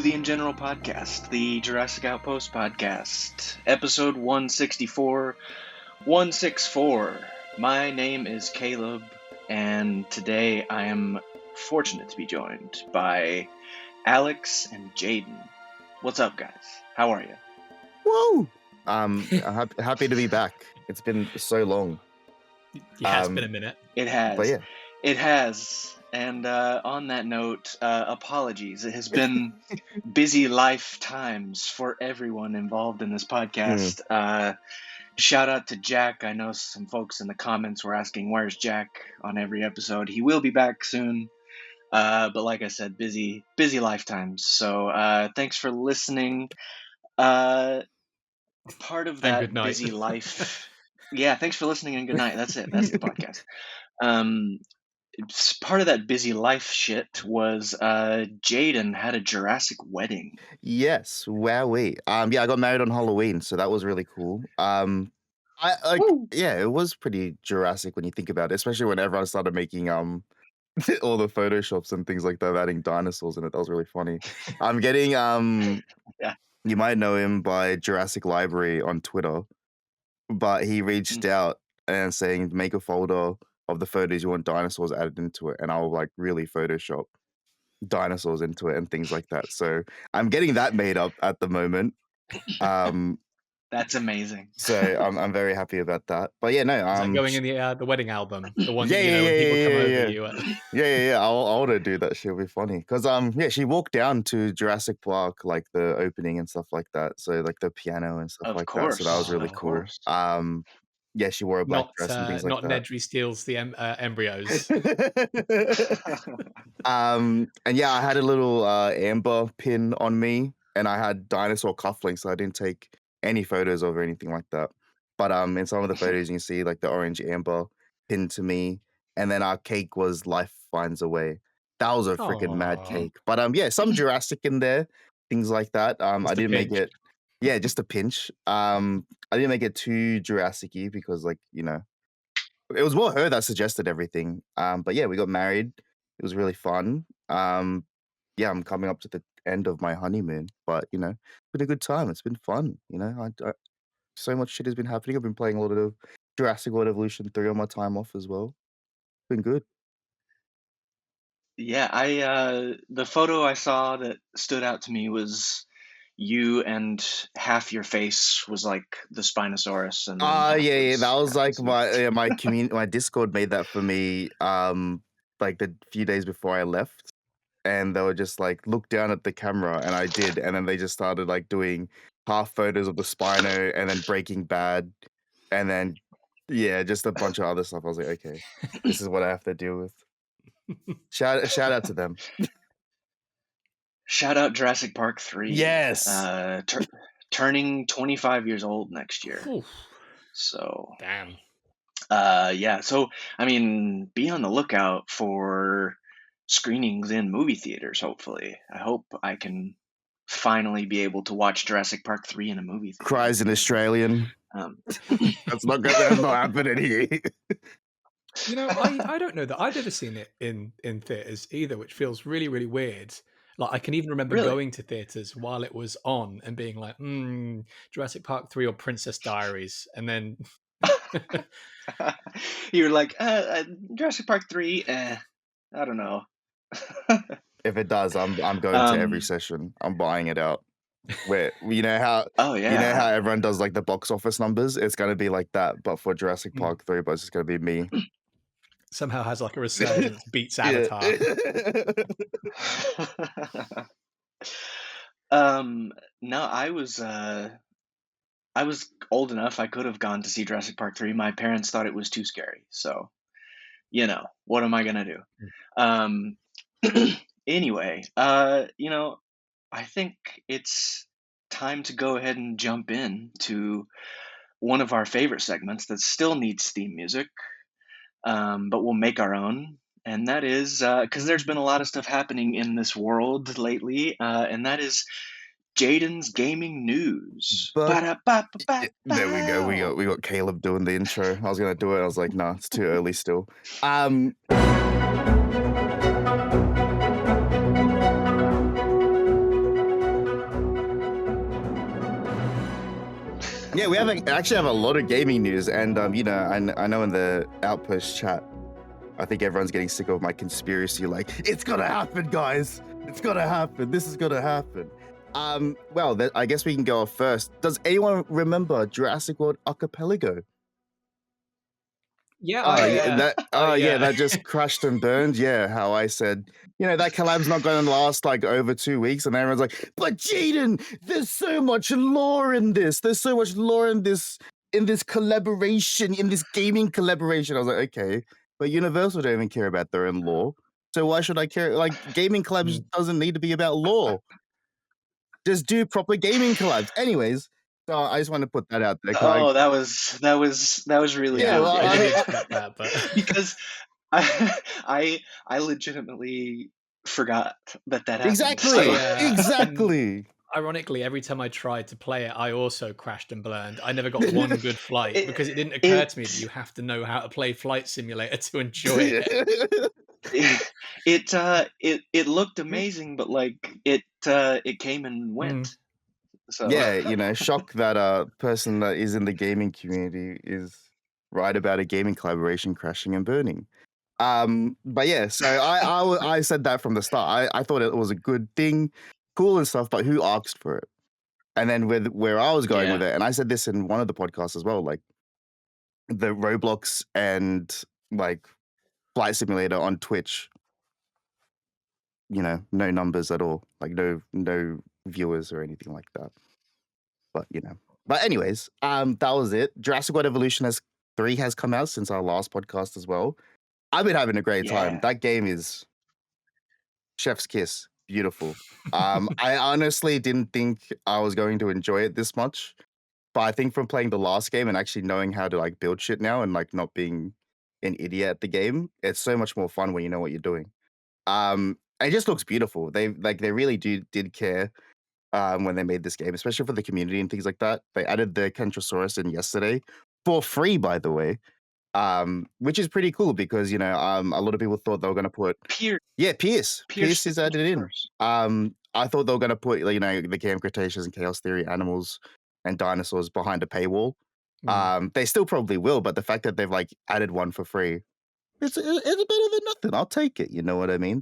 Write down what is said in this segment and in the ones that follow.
the InGeneral podcast, the Jurassic Outpost podcast, episode 164. My name is Caleb, and today I am fortunate to be joined by Alex and Jaden. What's up, guys? How are you? Woo! Happy to be back. It's been so long. Yeah, it's been a minute. It has. But yeah. It has. And on that note, apologies. It has been busy lifetimes for everyone involved in this podcast. Shout out to Jack. I know some folks in the comments were asking, where's Jack on every episode? He will be back soon. But like I said, busy lifetimes. So thanks for listening. Part of that busy life. Yeah, thanks for listening and good night. That's it. That's the podcast. Part of that busy life shit was Jaden had a Jurassic wedding. Yes, wowee. I got married on Halloween, so that was really cool. It was pretty Jurassic when you think about it, especially when everyone started making all the photoshops and things like that, adding dinosaurs in it. That was really funny. I'm getting you might know him by Jurassic Library on Twitter, but he reached out and saying make a folder of the photos you want dinosaurs added into it, and I'll like really Photoshop dinosaurs into it and things like that. So I'm getting that made up at the moment. That's amazing. So I'm very happy about that. But yeah, no, Is that going in the wedding album? The one when people come over you. Yeah. I want to do that shit. It'll be funny because she walked down to Jurassic Park, like the opening and stuff like that. So like the piano and stuff that. So that was really cool. Yeah, she wore a black dress and things like that. Not Nedry steals the embryos. And yeah, I had a little amber pin on me, and I had dinosaur cufflinks, so I didn't take any photos of or anything like that. But in some of the photos, you can see like the orange amber pinned to me, and then our cake was Life Finds a Way. That was a freaking mad cake. But some Jurassic in there, things like that. I didn't make it. Yeah, just a pinch. I didn't make it too Jurassic-y because, like, it was more her that suggested everything. But yeah, we got married. It was really fun. I'm coming up to the end of my honeymoon, but it's been a good time. It's been fun. So much shit has been happening. I've been playing a lot of Jurassic World Evolution 3 on my time off as well. It's been good. Yeah, the photo I saw that stood out to me was you, and half your face was like the Spinosaurus. And that was like my my Discord made that for me like the few days before I left, and they were just like look down at the camera, and I did, and then they just started like doing half photos of the Spino and then Breaking Bad, and then just a bunch of other stuff. I was like, okay, this is what I have to deal with. Shout out to them. Shout out Jurassic Park 3. Yes. Turning 25 years old next year. Oof. So. Damn. So, I mean, be on the lookout for screenings in movie theaters, hopefully. I hope I can finally be able to watch Jurassic Park 3 in a movie theater. Cries in Australian. That's not happening here. I don't know that I've ever seen it in theaters either, which feels really, really weird. Like I can even remember going to theaters while it was on and being like, Jurassic Park 3 or Princess Diaries, and then you're like, Jurassic Park 3, I don't know. If it does, I'm going to every session. I'm buying it out. Where you know how everyone does like the box office numbers? It's gonna be like that, but for Jurassic Park 3, but it's just gonna be me. Somehow has like a resurgence, beats Avatar. No, I was old enough. I could have gone to see Jurassic Park 3. My parents thought it was too scary, so what am I gonna do? Anyway, I think it's time to go ahead and jump in to one of our favorite segments that still needs theme music, but we'll make our own. And that is because there's been a lot of stuff happening in this world lately, and that is Jaden's gaming news. There we go. We got Caleb doing the intro. I was gonna do it. I was like, nah, it's too early still. Yeah, we actually have a lot of gaming news, and I know in the Outpost chat, I think everyone's getting sick of my conspiracy. Like, it's gonna happen, guys. It's gonna happen. This is gonna happen. Well, I guess we can go off first. Does anyone remember Jurassic World Archipelago? Yeah, Oh, That just crashed and burned. Yeah, how I said, that collab's not going to last like over 2 weeks, and everyone's like, "But Jaden, there's so much lore in this. There's so much lore in this collaboration, in this gaming collaboration." I was like, okay, but Universal don't even care about their own lore, so why should I care? Like, gaming collabs doesn't need to be about lore. Just do proper gaming collabs. Anyways, so I just want to put that out there. Oh, that was really yeah. good, Well, I Jaden. didn't expect that, but because I legitimately forgot that happened. Exactly. So. Exactly. Ironically, every time I tried to play it, I also crashed and burned. I never got one good flight because it didn't occur to me that you have to know how to play Flight Simulator to enjoy it. It looked amazing, but like it came and went. So yeah, shock that person that is in the gaming community is right about a gaming collaboration crashing and burning. But yeah, so I said that from the start. I thought it was a good thing, cool and stuff, but who asked for it? And then with where I was going with it, and I said this in one of the podcasts as well, like the Roblox and like Flight Simulator on Twitch, no numbers at all, like no viewers or anything like that. But anyways, that was it. Jurassic World Evolution 3 has come out since our last podcast as well. I've been having a great time. That game is chef's kiss, beautiful. I honestly didn't think I was going to enjoy it this much, but I think from playing the last game and actually knowing how to like build shit now and like not being an idiot at the game, it's so much more fun when you know what you're doing. It just looks beautiful. They really did care when they made this game, especially for the community and things like that. They added the Kentrosaurus in yesterday for free, by the way, which is pretty cool because a lot of people thought they were going to put Pierce Pierce is added in. I thought they were going to put the Camp Cretaceous and Chaos Theory animals and dinosaurs behind a paywall. They still probably will, but the fact that they've like added one for free, it's better than nothing. I'll take it. You know what I mean?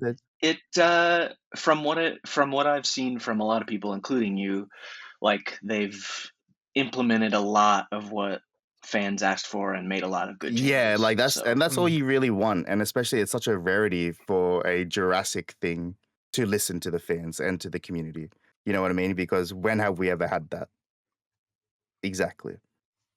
From what I've seen from a lot of people, including you, like they've implemented a lot of what fans asked for and made a lot of good changes. Yeah, like that's all you really want, and especially it's such a rarity for a Jurassic thing to listen to the fans and to the community. You know what I mean? Because when have we ever had that? Exactly.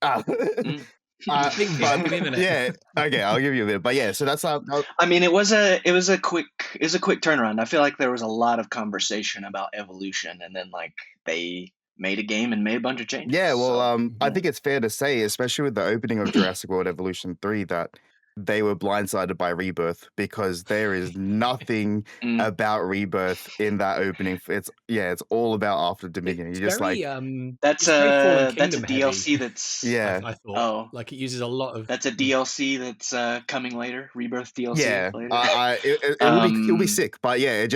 Give me a minute. Yeah, okay, I'll give you a bit. But yeah, so that's how. I mean, it was a quick turnaround. I feel like there was a lot of conversation about evolution, and then like they made a game and made a bunch of changes. Yeah, well, I think it's fair to say, especially with the opening of Jurassic World Evolution 3, that they were blindsided by Rebirth because there is nothing about Rebirth in that opening. It's all about After Dominion. It's You're just very, like that's a DLC that's I thought like it uses a lot of that's a DLC that's coming later, Rebirth DLC. Yeah, later. It'll be sick. But yeah,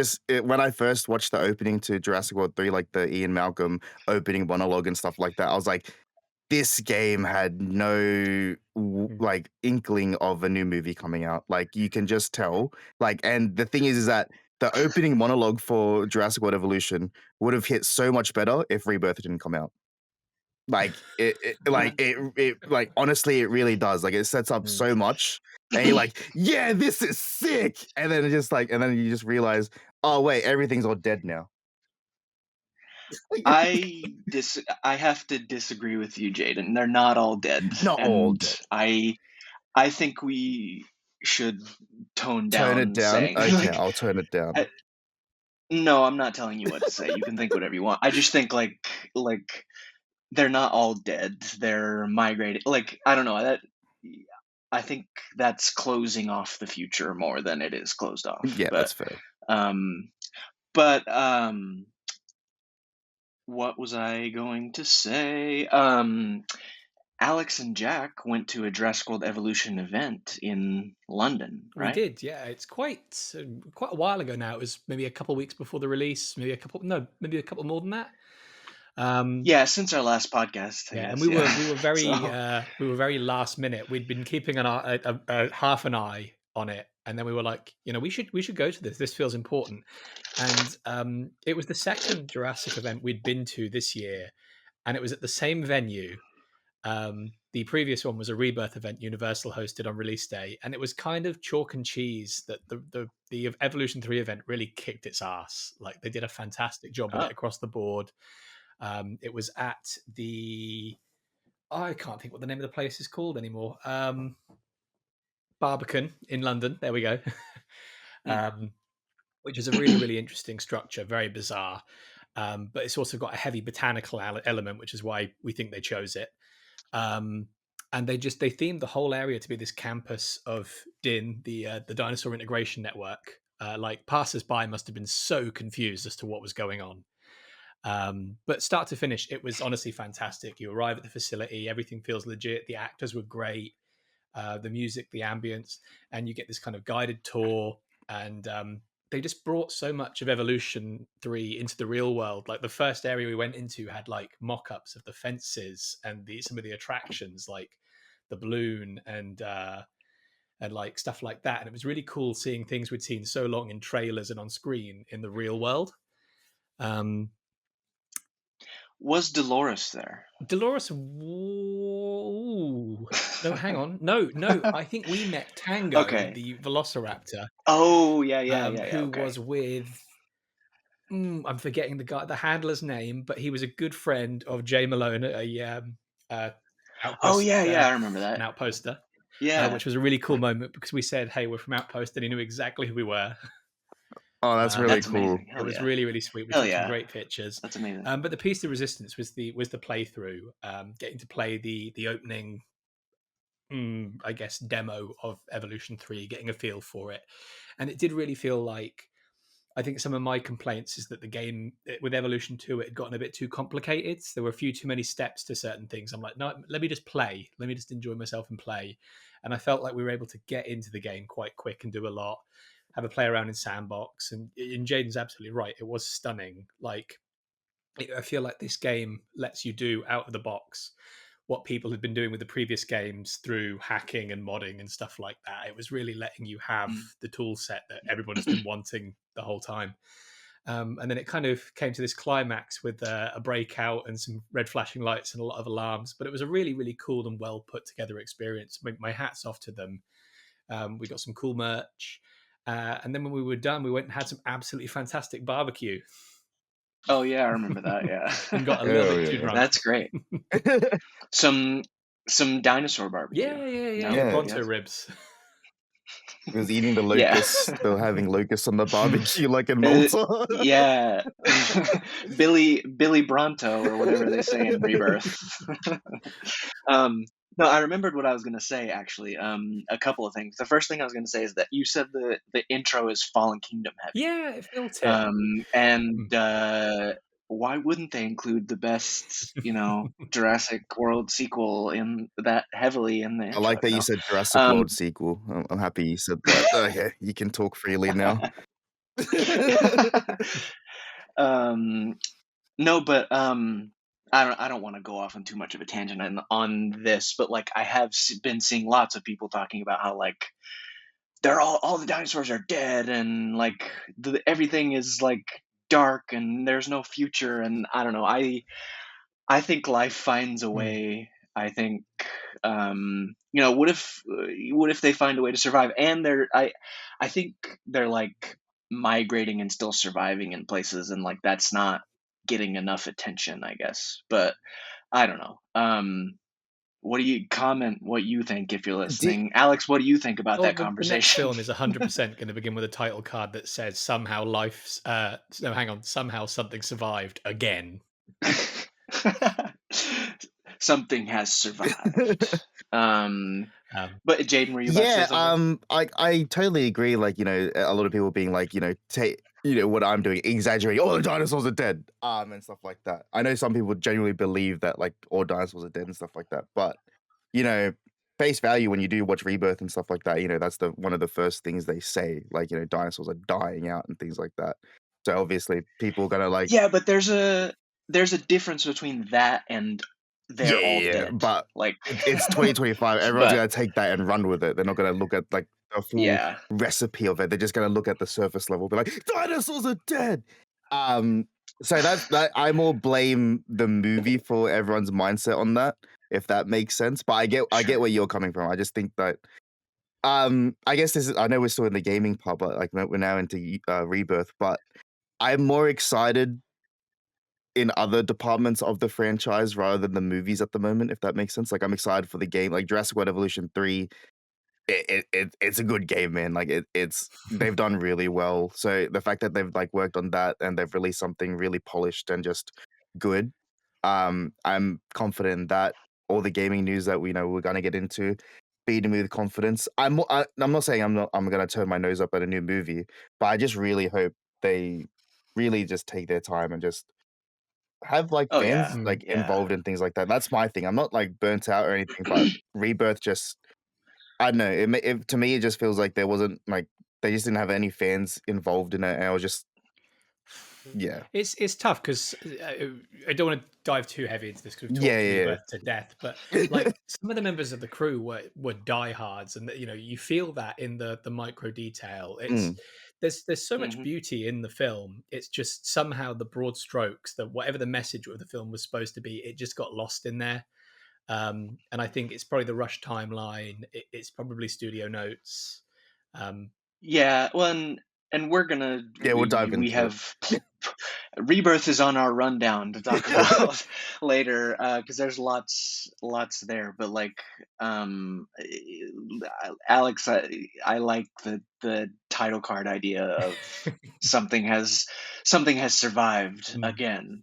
when I first watched the opening to Jurassic World 3, like the Ian Malcolm opening monologue and stuff like that, I was like, this game had no like inkling of a new movie coming out. Like you can just tell. Like, and the thing is that the opening monologue for Jurassic World Evolution would have hit so much better if Rebirth didn't come out. Like honestly, it really does. Like it sets up so much, and you're like, yeah, this is sick. And then you just realize, oh wait, everything's all dead now. I have to disagree with you, Jaden. They're not all dead. Not all dead. I think we should tone it down. Okay, I'll tone it down. No, I'm not telling you what to say. You can think whatever you want. I just think like they're not all dead. They're migrating. Like I don't know that. I think that's closing off the future more than it is closed off. Yeah, that's fair. What was I going to say? Alex and Jack went to a Jurassic World Evolution event in London, right? We did, yeah. It's quite a while ago now. It was maybe a couple of weeks before the release, maybe a couple more than that. Yeah, since our last podcast, I Yeah, and guess. we Yeah. were very So, we were very last minute. We'd been keeping half an eye on it, and then we were like, we should go to this. This feels important. And it was the second Jurassic event we'd been to this year, and it was at the same venue. The previous one was a Rebirth event Universal hosted on release day, and it was kind of chalk and cheese that the Evolution 3 event really kicked its ass. Like, they did a fantastic job with it oh, across the board. It was at the I can't think what the name of the place is called anymore. Barbican in London. There we go. hmm. um, which is a really, really interesting structure, very bizarre. But it's also got a heavy botanical element, which is why we think they chose it. Um, and they themed the whole area to be this campus of DIN, the Dinosaur Integration Network. Like, passers-by must have been so confused as to what was going on. But start to finish, it was honestly fantastic. You arrive at the facility, everything feels legit. The actors were great, the music, the ambience, and you get this kind of guided tour. And they just brought so much of Evolution 3 into the real world. Like, the first area we went into had like mock-ups of the fences and some of the attractions, like the balloon and like stuff like that. And it was really cool seeing things we'd seen so long in trailers and on screen in the real world. Was Dolores there? Dolores, no, hang on, no. I think we met Tango, Okay. the Velociraptor, Oh, yeah. who Okay. was with. I'm forgetting the handler's name, but he was a good friend of Jay Malone, Oh, outpost, yeah. I remember an that. outposter, Yeah. which was a really cool moment because we said, "Hey, we're from Outpost," and he knew exactly who we were. Oh, that's really That's cool. amazing. It Hell was yeah. really, really sweet. We Hell took some yeah. great pictures. That's amazing. But the piece de resistance was the playthrough, getting to play the opening, I guess, demo of Evolution 3, getting a feel for it. And it did really feel like, I think some of my complaints is that the game with Evolution 2, it had gotten a bit too complicated. There were a few too many steps to certain things. I'm like, no, let me just play. Let me just enjoy myself and play. And I felt like we were able to get into the game quite quick and do a lot, have a play around in sandbox. And Jaden's absolutely right. It was stunning. Like, I feel like this game lets you do out of the box what people had been doing with the previous games through hacking and modding and stuff like that. It was really letting you have the tool set that everyone has been wanting the whole time. And then it kind of came to this climax with a breakout and some red flashing lights and a lot of alarms. But it was a really, really cool and well put together experience. My hat's off to them. We got some cool merch. And then when we were done, we went and had some absolutely fantastic barbecue. Oh, yeah, I remember that. Yeah. And got a little Oh, bit too yeah. drunk. That's great. Some dinosaur barbecue. Yeah. Yeah. Bronto Yes. ribs. He was eating the Yeah. locusts. They were having locusts on the barbecue, like in Malta. Yeah. Billy Bronto, or whatever they say in Rebirth. No, I remembered what I was going to say, actually. A couple of things. The first thing I was going to say is that you said the intro is Fallen Kingdom heavy. Yeah, it felt it. And why wouldn't they include the best, Jurassic World sequel in that heavily in the intro? I like that you said Jurassic Um, World sequel. I'm happy you said that. Okay, you can talk freely now. No, but I don't want to go off on too much of a tangent on this, but like I have been seeing lots of people talking about how like they're all the dinosaurs are dead and like everything is like dark and there's no future, and I don't know. I think life finds a way. I think what if they find a way to survive, and I think they're like migrating and still surviving in places, and like that's not getting enough attention, I guess. But I don't know. What do you comment? What you think if you're listening, Alex? What do you think about that The next conversation? film is 100% going to begin with a title card that says somehow somehow something survived again. Something has survived. But Jaden, were you about to say something? I totally agree. Like, a lot of people being like, take what I'm doing, exaggerating. Oh, the dinosaurs are dead, and stuff like that. I know some people genuinely believe that like all dinosaurs are dead and stuff like that. But face value, when you do watch Rebirth and stuff like that, that's one of the first things they say. Like, dinosaurs are dying out and things like that. So obviously, people are gonna like. Yeah, but there's a there's a difference between that and they're all dead. But Like, it's 2025. Everyone's but gonna take that and run with it. They're not gonna look at like the full yeah, recipe of it. They're just gonna look at the surface level, be like, dinosaurs are dead. So that's that. I more blame the movie for everyone's mindset on that, if that makes sense. But I get sure. where you're coming from. I just think that I guess this is. I know we're still in the gaming part, but like we're now into Rebirth. But I'm more excited in other departments of the franchise rather than the movies at the moment, if that makes sense. Like I'm excited for the game, like Jurassic World Evolution 3. It's a good game, man. Like it's they've done really well. So the fact that they've like worked on that and they've released something really polished and just good, I'm confident in that. All the gaming news that we know we're gonna get into, feeding me with confidence. I'm not saying I'm gonna turn my nose up at a new movie, but I just really hope they really just take their time and just have like Oh yeah, fans like yeah. involved in things like that. That's my thing. I'm not like burnt out or anything, but Rebirth just I don't know. To me, it just feels like there wasn't like they just didn't have any fans involved in it, and I was just yeah, It's tough because I don't want to dive too heavy into this because we've yeah, talked yeah, Rebirth to death, but yeah. like some of the members of the crew were diehards, and you know you feel that in the micro detail. It's Mm, there's so much Hmm. beauty in the film. It's just somehow the broad strokes, that whatever the message of the film was supposed to be, it just got lost in there. And I think it's probably the rush timeline. It's probably studio notes. Um, Yeah, well, and we're gonna yeah, we'll dive we into it. have Rebirth is on our rundown to talk about later, because there's lots there. But like, Alex, I like the title card idea of something has survived mm. again.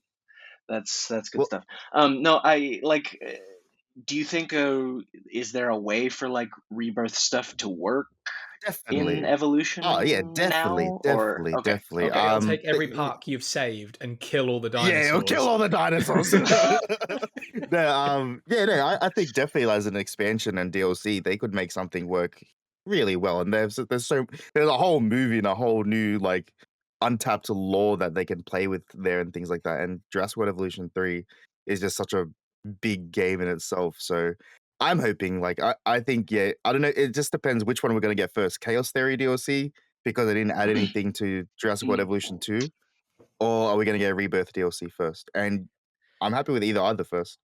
That's good Well, stuff. No, I like. Do you think is there a way for like Rebirth stuff to work in definitely. Oh yeah, Evolution definitely, now? Or definitely, okay, definitely. okay, It'll okay. take every park you've saved and kill all the Yeah, it'll kill dinosaurs. all the dinosaurs. No, yeah, no, I think definitely as an expansion and DLC, they could make something work really well. And there's a whole movie and a whole new like untapped lore that they can play with there and things like that. And Jurassic World Evolution 3 is just such a big game in itself. So I'm hoping like I think yeah, I don't know, it just depends which one we're gonna get first. Chaos Theory DLC, because they didn't add anything to Jurassic World Mm. Evolution 2, or are we gonna get a Rebirth DLC first? And I'm happy with either first.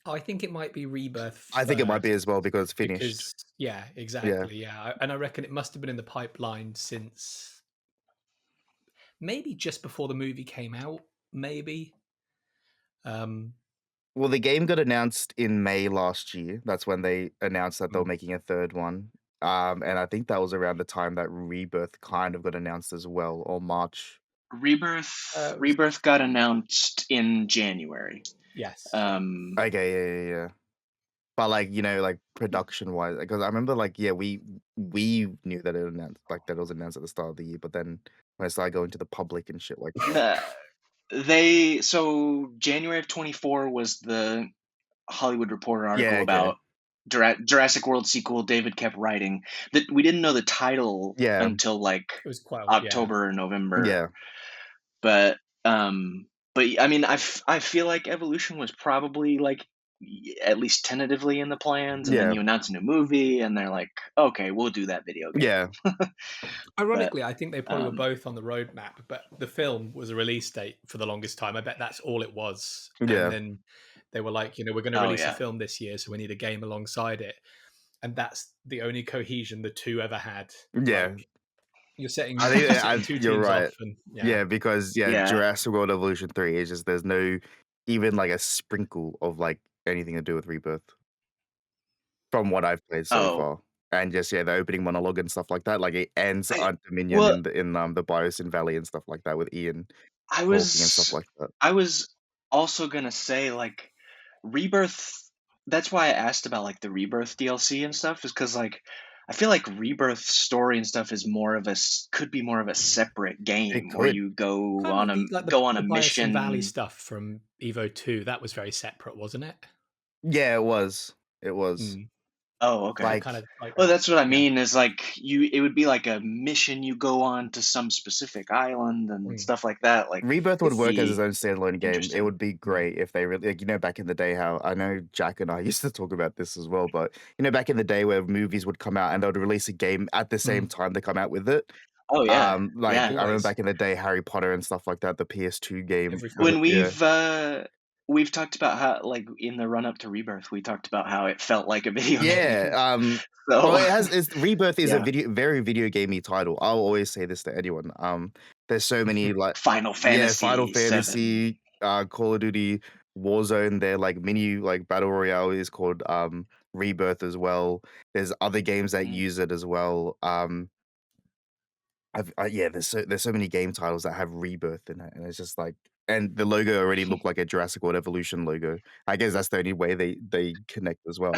I think it might be Rebirth I think it might be first as well because it's finished. because, yeah, Yeah. exactly. Yeah. And I reckon it must have been in the pipeline since maybe just before the movie came out, maybe. Um, Well, the game got announced in May last year. That's when they announced that they were mm, making a third one. And I think that was around the time that Rebirth kind of got announced as well, or March. Rebirth it was, Rebirth got announced in January. yes. Yeah. Um, Okay, yeah. But like, like production wise, because I remember like, yeah, we knew that it announced like that it was announced at the start of the year, but then when it started going to the public and shit like that. uh, so January of 24 was the Hollywood Reporter Yeah, article okay. about Jurassic World sequel. David kept writing that we didn't know the title Yeah, until like It was quite, yeah. October or November. yeah, But I mean, I feel like Evolution was probably like at least tentatively in the plans, and then yeah, you announce a new movie, and they're like, okay, we'll do that video game. yeah, But Ironically, I think they probably were um, both on the roadmap, but the film was a release date for the longest time. I bet that's all it was. And yeah, then they were like, we're going to oh release a yeah, film this year, so we need a game alongside it. And that's the only cohesion the two ever had. yeah. Like you're setting I think you're setting two you're teams right. off, and yeah, Yeah, because yeah. Jurassic World Evolution 3 is just there's no even like a sprinkle of like anything to do with Rebirth from what I've played so Oh, far. And just the opening monologue and stuff like that. Like it ends I on Dominion well, in the Biosyn Valley and stuff like that with Ian I talking and stuff was like that. I was also gonna say like Rebirth. That's why I asked about like the Rebirth DLC and stuff, is because like I feel like Rebirth story and stuff is more of could be more of a separate It game where could. you go kind on of go on a the Biosyn Valley mission. stuff from Evo 2. That was very separate, wasn't it? Yeah, it was. It was. Mm. Oh, okay. Like, kind of like Well, that's what I yeah. mean is like it would be like a mission you go on to some specific island and Mm. stuff like that. Like Rebirth would it'd work as its be own standalone game. It interesting. would be Mm. great if they really, like, back in the day, how I know Jack and I used to talk about this as well, but back in the day where movies would come out and they would release a game at the same Mm. time they come out with it. Oh yeah, Like yeah. I remember Always. back in the day, Harry Potter and stuff like that, the PS2 game Every for film. the When yeah. we've talked about how like in the run up to Rebirth, we talked about how it felt like a video Yeah, game. well, So it's Rebirth is a yeah, very video gamey title. I'll always say this to anyone. There's so many like Final yeah, Final Fantasy 7. Fantasy, Call of Duty, Warzone. Their like mini like battle royale is called Rebirth as well. There's other games that Mm. use it as well. Yeah, there's so many game titles that have Rebirth in it, and it's just like, and the logo already looked like a Jurassic World Evolution logo. I guess that's the only way they connect as well.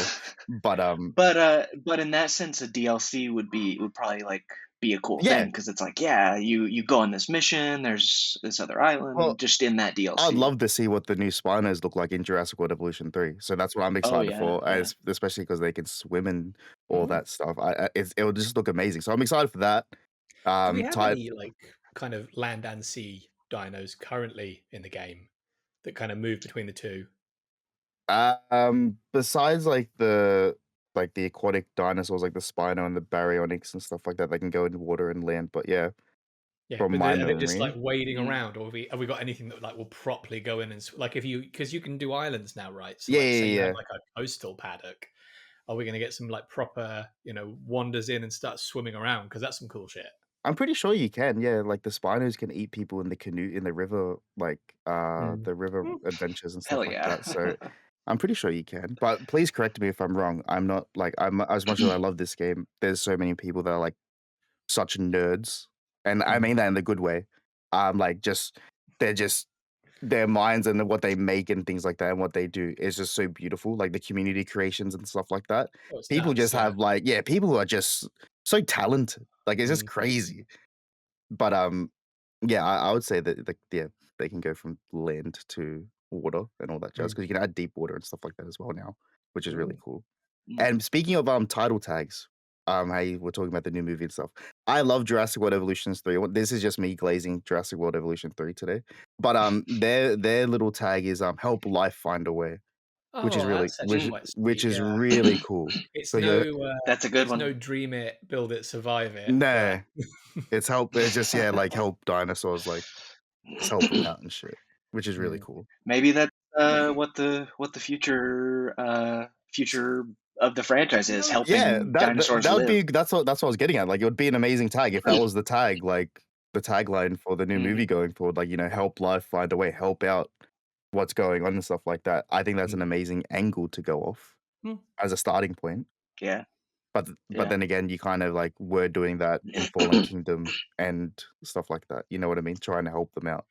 But But in that sense, a DLC would probably like be a cool yeah, thing because it's like, yeah, you go on this mission. There's this other well, island just in that I'd DLC. love to see what the new Spinos look like in Jurassic World Evolution 3. So that's what I'm Oh excited yeah, for, yeah. especially because they can swim and all Mm. that stuff. It'll just look amazing. So I'm excited for that. Do we have Type any like kind of land and sea dinos currently in the game that kind of move between the two? besides like the aquatic dinosaurs like the Spino and the Baryonyx and stuff like that, they can go in water and land. But yeah, Yeah, from but my are they just like memory, wading Mm. around, or have we got anything that like will properly go in and like if you because you can do islands now, right? So yeah, like say yeah, you had yeah. like a coastal paddock, are we going to get some like proper wanders in and start swimming around because that's some cool shit. I'm pretty sure you can. Yeah, like the Spinos can eat people in the canoe in the river, like Mm. the river Mm. adventures and stuff Hell like yeah. that. So I'm pretty sure you can. But please correct me if I'm wrong. I'm not like I'm as much as I love this game. There's so many people that are like such nerds, and I Mm. mean that in the good way. Like they're just their minds and what they make and things like that and what they do is just so beautiful. Like the community creations and stuff like that. Oh, it's People nuts. just Yeah. have like yeah, people are just so talented. Like it's just Mm. crazy. But yeah, I would say that like yeah, they can go from land to water and all that jazz Mm. because you can add deep water and stuff like that as well now, which is really Ooh. cool. Mm. And speaking of title tags, how you were talking about the new movie and stuff. I love Jurassic World Evolution 3. This is just me glazing Jurassic World Evolution 3 today. But their little tag is help life find a way, which is Oh, really that's actually Mm. quite sweet. Yeah. really cool. It's So yeah, no, That's a good it's one. no dream it, build it, survive it, but no, it's just yeah, like help dinosaurs, like just help them out and shit, which is really mm. cool. Maybe that's what the future of the franchise You is, know, Yeah, helping dinosaurs that would live. be that's what I was getting at. Like it would be an amazing tag if that was the tag, like the tagline for the new movie Hmm. going forward. Like help life find a way, help out what's going on and stuff like that. I think that's mm, an amazing angle to go off mm. as a starting point. Yeah, But yeah. then again, you kind of like were doing that in Fallen Kingdom and stuff like that. You know what I mean? Trying to help them out.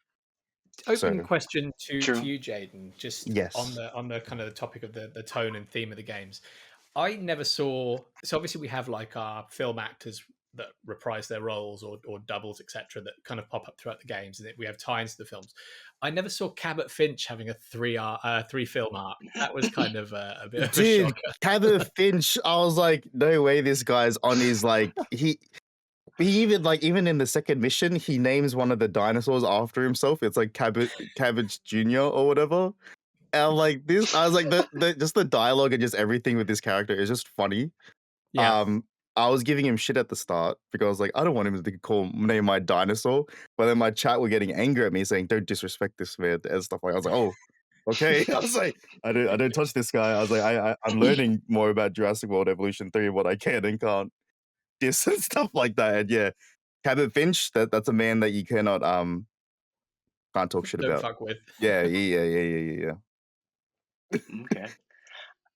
Open So question to True. you, Jaden, just on yes, the kind of the topic of the tone and theme of the games. I never saw. So obviously we have like our film actors that reprise their roles or doubles, etc., that kind of pop up throughout the games, and we have tie-ins to the films. I never saw Cabot Finch having a three film arc. That was kind of a bit of a dude, shocker. Cabot Finch. I was like, no way, this guy's on his like he even like even in the second mission, he names one of the dinosaurs after himself. It's like Cabbage Jr. or whatever. And I'm like this, I was like the just the dialogue and just everything with this character is just funny. Yeah, Um, I was giving him shit at the start because I was like, I don't want him to name my dinosaur. But then my chat were getting angry at me saying, "Don't disrespect this man" and stuff like. I was like, oh, okay. I was like, I don't touch this guy. I was like, I'm learning more about Jurassic World Evolution 3 and what I can and can't diss and stuff like that. And yeah, Cabot Finch, that's a man that you cannot can't talk shit don't about. fuck with. Yeah. Okay.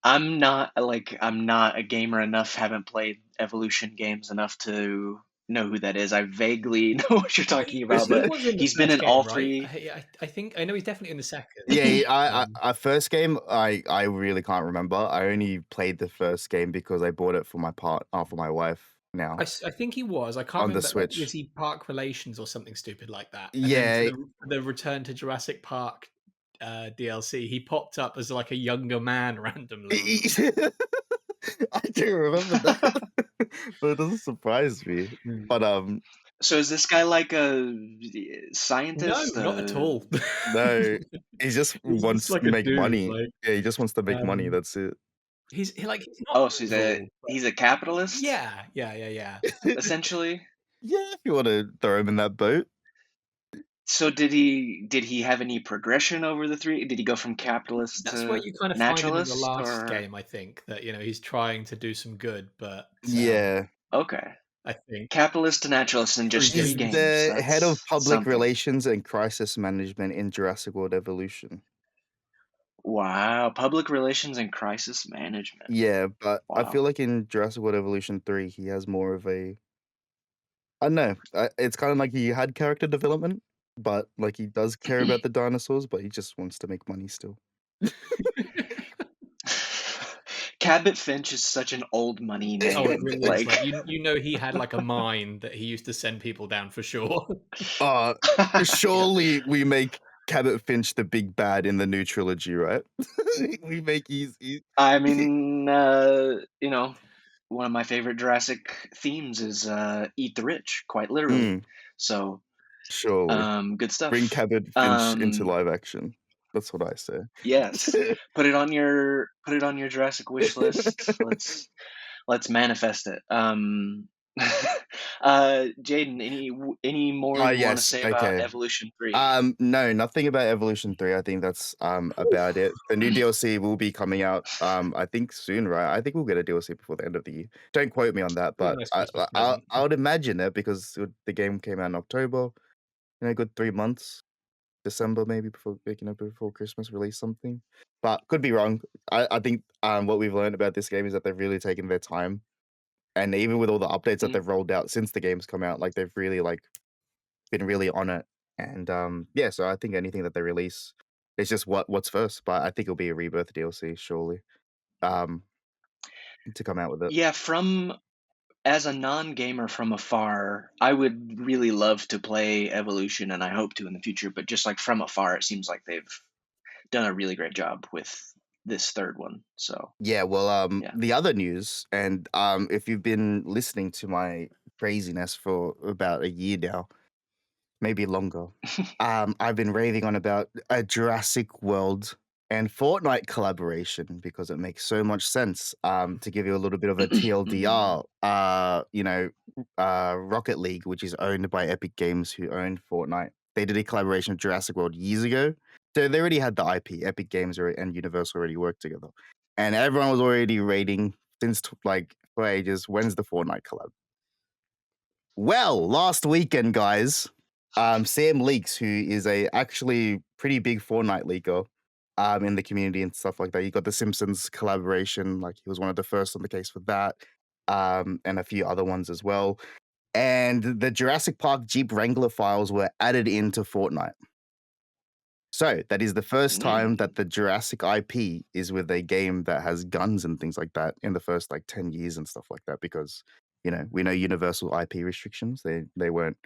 I'm not a gamer enough, haven't played Evolution games enough to know who that is. I vaguely know what you're talking about, He but was in the he's been first in all game, right? three. I think I know he's definitely in the second. Yeah, Um, first game, I really can't remember. I only played the first game because I bought it for for my wife now I think he was. I can't on the remember. Like, was Switch. he Park Relations or something stupid like that? And then for Yeah, the Return to Jurassic Park DLC, he popped up as like a younger man randomly. I do remember that, but it doesn't surprise me. But So is this guy like a No, scientist? not at all. no, he just He's just wants like to a make dude, money. like, Yeah, he just wants to make money. um, That's it. he's not Oh, so evil, but he's a capitalist, yeah. essentially. Yeah, if you want to throw him in that boat. So did he have any progression over the three? Did he go from capitalist That's where to you kind of find him in the naturalist, last or game, I think, that, he's trying to do some good, but, Yeah, okay, I think capitalist to naturalist in through just three he's games. games? the head of That's public something. relations and crisis management in Jurassic World Evolution. Wow, public relations and crisis management. Yeah, but I feel Wow. like in Jurassic World Evolution 3, he has more of a I don't know. It's kind of like he had character development, but like he does care about the dinosaurs, but he just wants to make money still. Cabot Finch is such an old money Oh, it name. really is, Like, like, he had, like, a mine that he used to send people down for sure. Uh, yeah. surely we make Cabot Finch the big bad in the new trilogy, right? We make he's I mean, one of my favorite Jurassic themes is eat the rich, quite literally. mm, So, surely. good Bring stuff. Cabot Finch into live action. That's what I say. Yes. Put it on your Jurassic wish list. Let's manifest it. Jaden, any more Ah, you want to yes. say about Okay. Evolution 3? No, nothing about Evolution 3. I think that's about it. The new DLC will be coming out I think soon, right? I think we'll get a DLC before the end of the year. Don't quote me on that, Be a but nice I Christmas I, present. I would imagine it because the game came out in October. Good 3 months. December maybe before Christmas release something. But could be wrong. I think what we've learned about this game is that they've really taken their time. And even with all the updates that Mm. they've rolled out since the game's come out, like they've really been really on it. And yeah, so I think anything that they release is just what's first. But I think it'll be a Rebirth DLC, surely. Um to come out with it. Yeah, as a non-gamer from afar, I would really love to play Evolution, and I hope to in the future. But just like from afar, it seems like they've done a really great job with this third one. So Yeah, well, yeah. the other news, and if you've been listening to my craziness for about a year now, maybe longer. I've been raving on about a Jurassic World and Fortnite collaboration because it makes so much sense. To give you a little bit of a Mm. TLDR, Rocket League, which is owned by Epic Games, who owned Fortnite, they did a collaboration with Jurassic World years ago. So they already had the IP. Epic Games and Universal already worked together, and everyone was already rating since for ages. When's the Fortnite collab? Well, last weekend, guys, Sam Leaks, who is a actually pretty big Fortnite leaker, in the community and stuff like that. He got the Simpsons collaboration, like he was one of the first on the case for that, and a few other ones as well. And the Jurassic Park Jeep Wrangler files were added into Fortnite. So that is the first time that Mm. the Jurassic IP is with a game that has guns and things like that in the first 10 years and stuff like that, because we know Universal IP restrictions. They weren't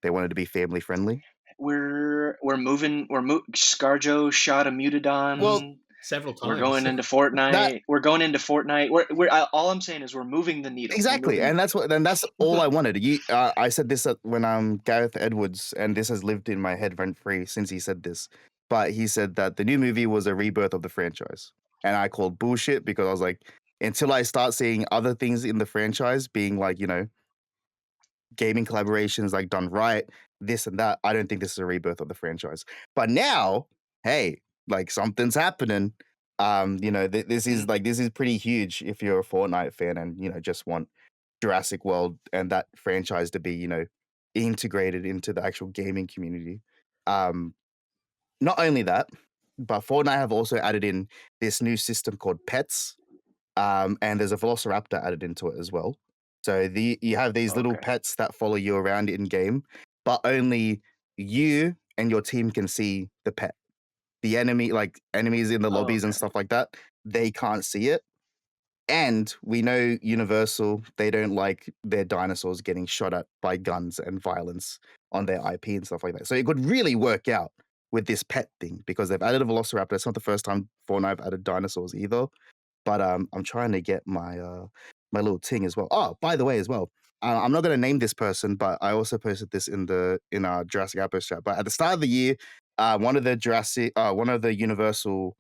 they wanted to be family friendly. We're moving. ScarJo shot a Well, Mutadon. Several We're times. going into that Fortnite. We're going into Fortnite. All I'm saying is we're moving the needle. We're exactly, moving the and needle. that's all I wanted. I said this when Gareth Edwards, and this has lived in my head rent free since he said this. But he said that the new movie was a rebirth of the franchise, and I called bullshit because I was like, until I start seeing other things in the franchise being gaming collaborations done right, this and that, I don't think this is a rebirth of the franchise. But now, hey, something's happening. This is Mm. this is pretty huge if you're a Fortnite fan and just want Jurassic World and that franchise to be integrated into the actual gaming community. Um, Not only that, but Fortnite have also added in this new system called Pets, and there's a Velociraptor added into it as well. So you have these little Okay. pets that follow you around in game, but only you and your team can see the pet. The enemies in the Oh, lobbies and okay. stuff like that, they can't see it. And we know Universal, they don't like their dinosaurs getting shot at by guns and violence on their IP and stuff like that. So it could really work out with this pet thing because they've added a Velociraptor. It's not the first time Fortnite have added dinosaurs either. But I'm trying to get my my little ting as well. Oh, by the way, as well, I'm not gonna name this person, but I also posted this in our Jurassic Outpost chat. But at the start of the year, one of the Universal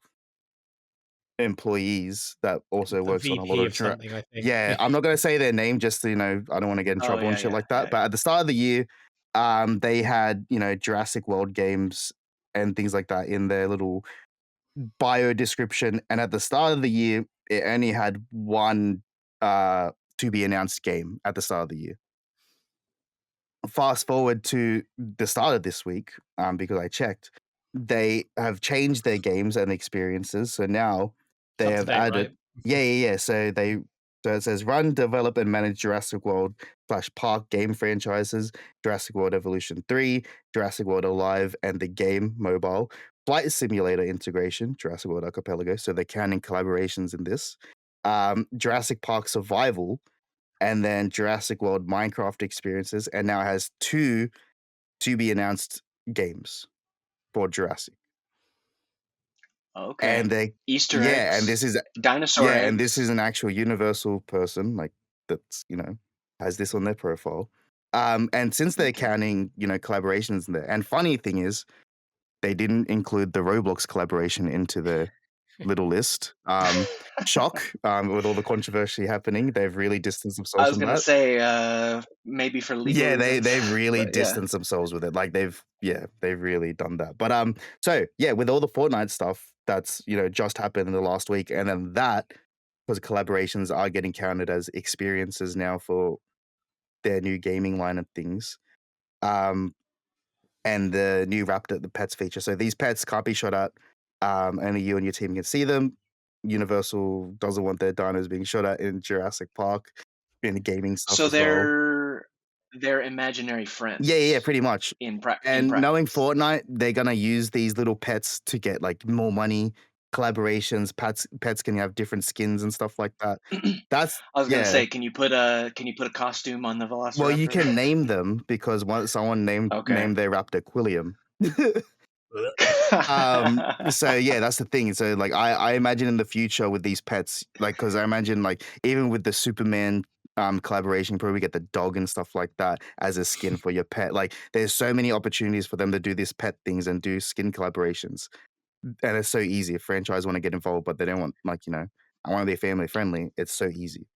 employees that also A works on a lot VP of of something, I think. yeah, I'm not gonna say their name just to, I don't want to get in Oh trouble and yeah, shit yeah, like that. yeah, But yeah. at the start of the year, they had Jurassic World games and things like that in their little bio description. And at the start of the year, it only had one to be announced game at the start of the year. Fast forward to the start of this week, because I checked, they have changed their games and experiences. So now It's they up to have date, added, right? yeah. So it says run, develop, and manage Jurassic World / Park game franchises, Jurassic World Evolution 3, Jurassic World Alive, and the game mobile, flight simulator integration, Jurassic World Archipelago. So they're counting collaborations in this. Jurassic Park Survival, and then Jurassic World Minecraft experiences, and now has 2 to be announced games for Jurassic. Okay. And they Easter yeah, and eggs, this is dinosaur eggs. an actual Universal person, like, that's, has this on their profile. And since they're Okay. counting, collaborations in there, and funny thing is, they didn't include the Roblox collaboration into the little list. Shock, with all the controversy happening, they've really distanced I themselves was from gonna that. say maybe for legal Yeah, reasons, they've really but yeah. distanced themselves with it. Like they've really done that. But so yeah, with all the Fortnite stuff that's just happened in the last week, and then that, because collaborations are getting counted as experiences now for their new gaming line of things. And the new Raptor, the pets feature. So these pets can't be shot at. Only you and your team can see them. Universal doesn't want their dinos being shot at in Jurassic Park, in the gaming stuff So as well. they're imaginary Yeah, friends pretty much. in And knowing practice. Fortnite, they're gonna use these little pets to get like more money, collaborations. Pets can have different skins and stuff like that. That's I was gonna yeah. say, can you put a costume on the Well, you Velociraptor? can name them because someone Okay. named their raptor Quilliam. So yeah, that's the thing. So like I imagine in the future with these pets, like, because I imagine like even with the Superman collaboration, you probably get the dog and stuff like that as a skin for your pet. Like there's so many opportunities for them to do these pet things and do skin collaborations. And it's so easy. If franchise want to get involved, but they don't want, like, I want to be family friendly. It's so easy.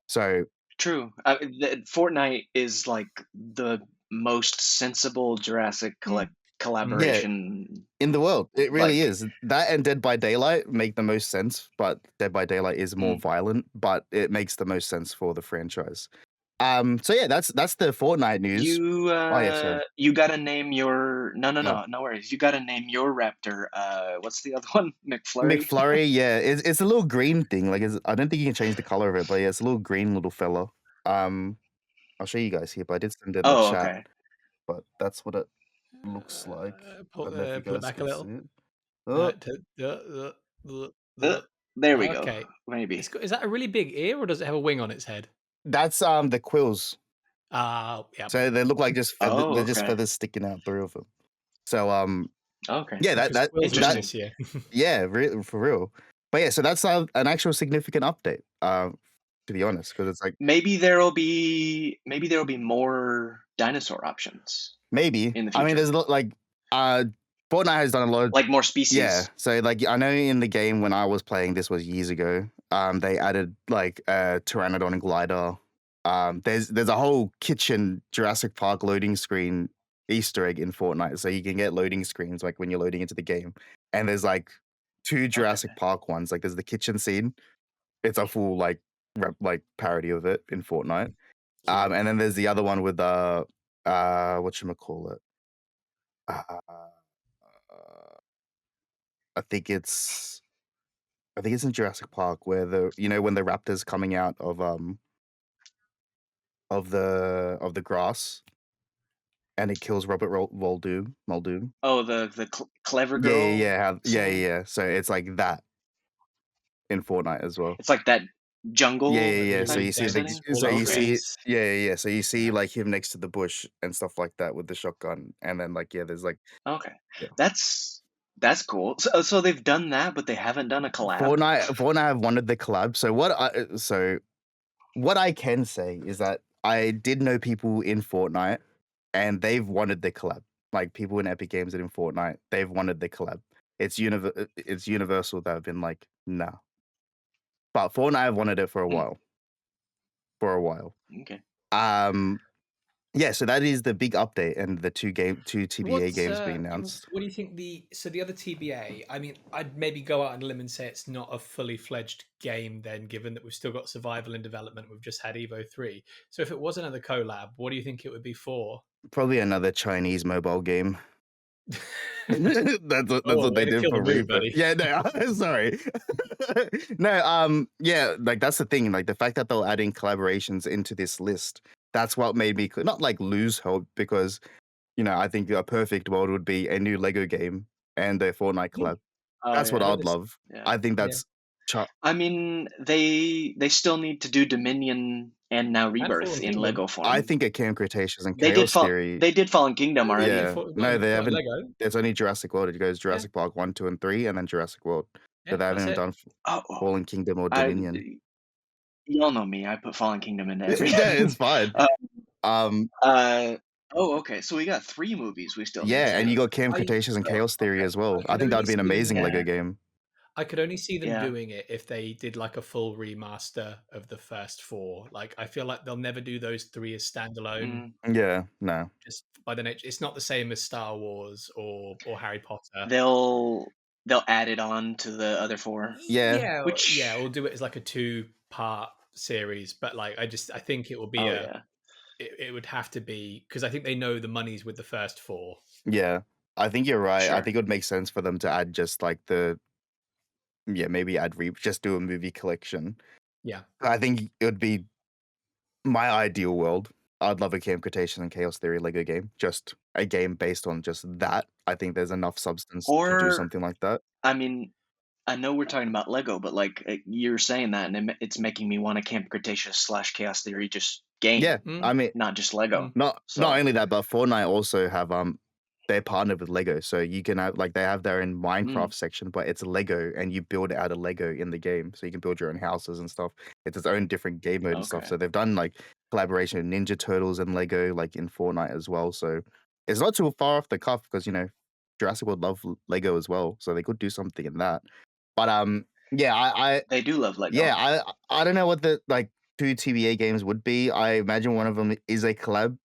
So True. Fortnite is like the most sensible Jurassic yeah, collaboration. in the world, it really Like, is. That and Dead by Daylight make the most sense, but Dead by Daylight is more mm. violent, but it makes the most sense for the franchise. So yeah, that's the Fortnite news. Oh yeah, sorry. You gotta name your Oh, no worries. You gotta name your raptor. What's the other one? McFlurry. McFlurry, yeah, it's a little green thing. Like, I don't think you can change the color of it, but yeah, it's a little green little fella. Um, I'll show you guys here, but I did send it in the Oh, chat. okay. But that's what it looks like. I don't know if you Pull it guys back a can see little. it. No, Oh, Uh, there we go. okay. Maybe. Is that a really big ear, or does it have a wing on its head? that's the quills. Yeah. So they look like Oh, they're just okay. feathers sticking out through of them. So Okay. yeah, Which was Quill's name Interesting. this year. yeah, for real. But yeah, so that's an actual significant update. To be honest, because it's like Maybe there'll be more dinosaur options maybe. in the I mean, future. there's a lot like Fortnite has done a lot of Like more yeah. species. So like I know in the game when I was playing, this was years ago. They added like a pteranodon glider. There's a whole kitchen Jurassic Park loading screen Easter egg in Fortnite, so you can get loading screens like when you're loading into the game. And there's like 2 Okay. Jurassic Park ones. Like there's the kitchen scene. It's a full like parody of it in Fortnite. Cute. And then there's the other one with whatchamacallit? Uh, I think it's in Jurassic Park where when the raptors coming out of the grass and it kills Robert Muldoon. Oh, the clever girl scene. Yeah. So it's like that in Fortnite as well. It's like that jungle Really, So type really you see dense setting. so you Okay. see forest. So you see Yeah. like him next to the bush and stuff like that with the shotgun, and then like there's like Okay. yeah. That's cool. So they've done that, but they haven't done a collab. Fortnite have wanted the collab. So what I can say is that I did know people in Fortnite, and they've wanted the collab. Like people in Epic Games and in Fortnite, they've wanted the collab. It's universal that have been like, nah. But Fortnite have wanted it for a Hmm. while. For a while. Okay. Yeah, so that is the big update and the two TBA What's games being announced. what do you think the other TBA? I mean, I'd maybe go out on a limb and say it's not a fully fledged game then, given that we've still got survival in development. We've just had Evo 3. So if it was another collab, what do you think it would be for? Probably another Chinese mobile game. That's Oh, what way they to did kill the for mood, Rebirth. buddy. Yeah, no, sorry. No, yeah, like that's the thing. Like the fact that they're adding collaborations into this list, that's what made me not like lose hope because I think a perfect world would be a new Lego game and a Fortnite Yeah. collab. Oh That's what yeah. Well, I'd this, love. Yeah. I think yeah, that's I mean, they still need to do Dominion and now and Rebirth Fallen in Kingdom. Lego I form. think a Camp Cretaceous and They did Chaos fall. Theory. They did Fallen Kingdom Oh yeah, already. No, they what haven't. Lego? It's only Jurassic World. It goes Yeah, Jurassic Park 1, 2, and 3, and then Jurassic World. So yeah, they haven't that's even it. done Oh, Fallen Kingdom or I Dominion. y'all know me. I put Fallen Kingdom into No, everything. it's fine. uh, Um, oh, okay. So we got 3 movies we still need to yeah, and you see. got Camp I Cretaceous and So Chaos Theory okay. as well. I I could think that only would be an see them. amazing Yeah, Lego game. I could only see them yeah. doing it if they did like a full remaster of the first 4. Like I feel like they'll never do those 3 as standalone. Mm. Yeah, no. Just by the nature, it's not the same as Star Wars or Harry Potter. They'll they'll add it on to the other 4, Yeah, Yeah, which or do it as like a 2-part series. But like, I think it will be oh yeah, it would have to be because I think they know the money's with the first 4. yeah. I think you're right. I sure. think it would make sense for them to add just like maybe just do a movie collection. Yeah. I think it would be my ideal world. I'd love a Camp Cretaceous and Chaos Theory Lego game. Just a game based on just that. I think there's enough substance to do Or something like that. I mean, I know we're talking about Lego, but like you're saying that, and it's making me want a Camp Cretaceous slash Chaos Theory just Yeah, game, Mm, I mean, not just Lego. mm, not So, only that, but Fortnite also have they're partnered with Lego, so you can have like they have their own mm, Minecraft section, but it's Lego, and you build it out of Lego in the game, so you can build your own houses and stuff. It's its own different game mode and stuff. okay. So they've done like collaboration with Ninja Turtles and Lego, like in Fortnite as well. So it's not too far off the cuff because Jurassic World love Lego as well, so they could do something in that. But yeah, They do love Lego. yeah, I don't know what the like 2 TBA games would be. I imagine one of them is a collab.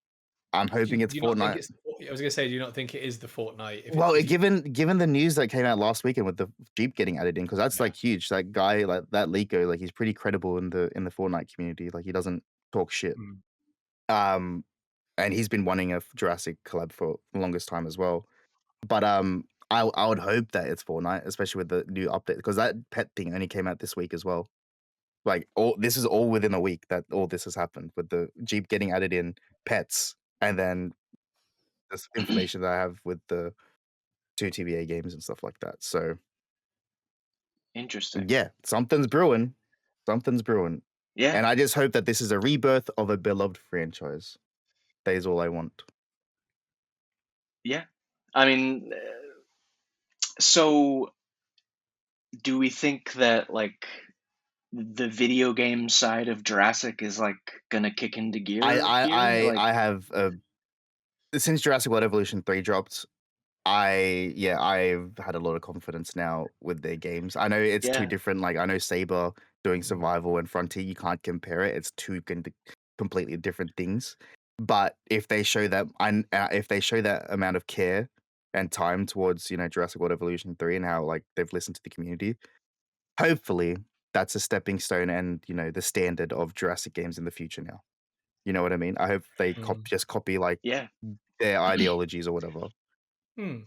I'm hoping it's do you not think Fortnite. it's? I was gonna say, do you not think it is the Fortnite? Well, If you, given the news that came out last weekend with the Jeep getting added in, because that's yeah. like huge. That guy, like that Lico, like he's pretty credible in the Fortnite community. Like he doesn't talk shit. Mm. Um, and he's been wanting a Jurassic collab for the longest time as well. But I would hope that it's Fortnite, especially with the new update, because that pet thing only came out this week as well. Like this is all within a week that all this has happened with the Jeep getting added in, pets, and then this information that I have with the 2 TBA games and stuff like that. So Interesting. yeah, something's brewing. Something's brewing. Yeah, And I just hope that this is a rebirth of a beloved franchise. That is all I want. yeah. I mean, so do we think that like the video game side of Jurassic is like gonna kick into I gear I here? I, Like, I have since Jurassic World Evolution 3 dropped, I've had a lot of confidence now with their games. I know it's 2 yeah, different, like I know Saber doing survival and Frontier, you can't compare it. It's 2 completely different things. But if they show that if they show that amount of care and time towards, Jurassic World Evolution 3 and how like they've listened to the community, hopefully that's a stepping stone and, the standard of Jurassic games in the future now. You know what I mean? I hope they Mm. just copy like yeah. their ideologies or whatever. Mm.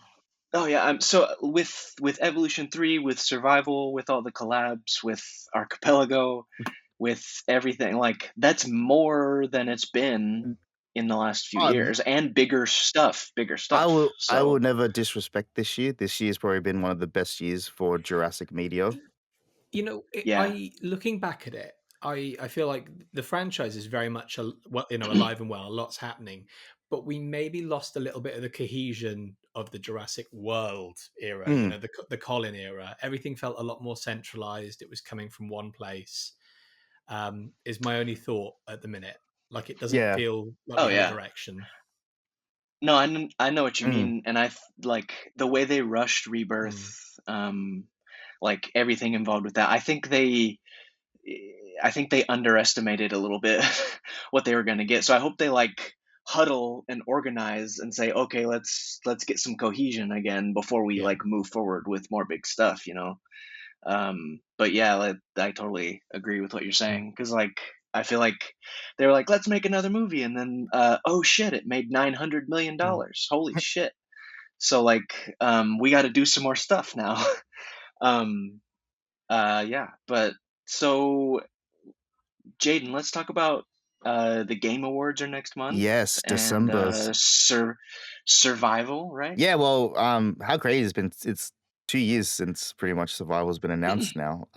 Oh yeah. So with Evolution 3, with Survival, with all the collabs, with Archipelago, with everything, like that's more than it's been in the last few Um, years, and bigger stuff, bigger I stuff. will I will So never disrespect this year. This year's probably been one of the best years for Jurassic media. You know, yeah, I looking back at it, I feel like the franchise is very much well, alive and well. A lot's happening, but we maybe lost a little bit of the cohesion of the Jurassic World era. Mm, The Colin era. Everything felt a lot more centralized. It was coming from one place. is my only thought at the minute. Like it doesn't Yeah. feel like Oh we have a yeah. direction. No, I know what you Mm. mean, and like the way they rushed Mm. Rebirth, like everything involved with that. I think they underestimated a little bit what they were going to get. So I hope they like huddle and organize and say, okay, let's get some cohesion again before we Yeah. like move forward with more big stuff, you know. But yeah, like, I totally agree with what you're Mm. saying because like I feel like they were like, let's make another movie, and then oh shit, it made Mm. $900 million. Holy shit! So like we got to do some more stuff now. um, yeah, but so Jaden, let's talk about the Game Awards are next month, Yes, and December's. Survival, right? Yeah, well, how crazy it's been. It's 2 years since pretty much Survival's been announced now.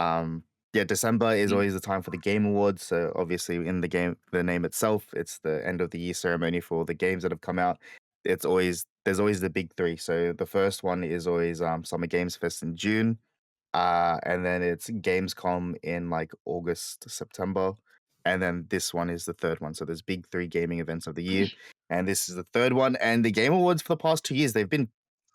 Yeah, December is Mm, always the time for the Game Awards. So obviously, in the game, the name itself, it's the end of the year ceremony for all the games that have come out. There's always the big three. So the first one is always Summer Games Fest in June. And then it's Gamescom in like August, September. And then this one is the third one. So there's big three gaming events of the year. And this is the third one. And the Game Awards for the past 2 years, they've been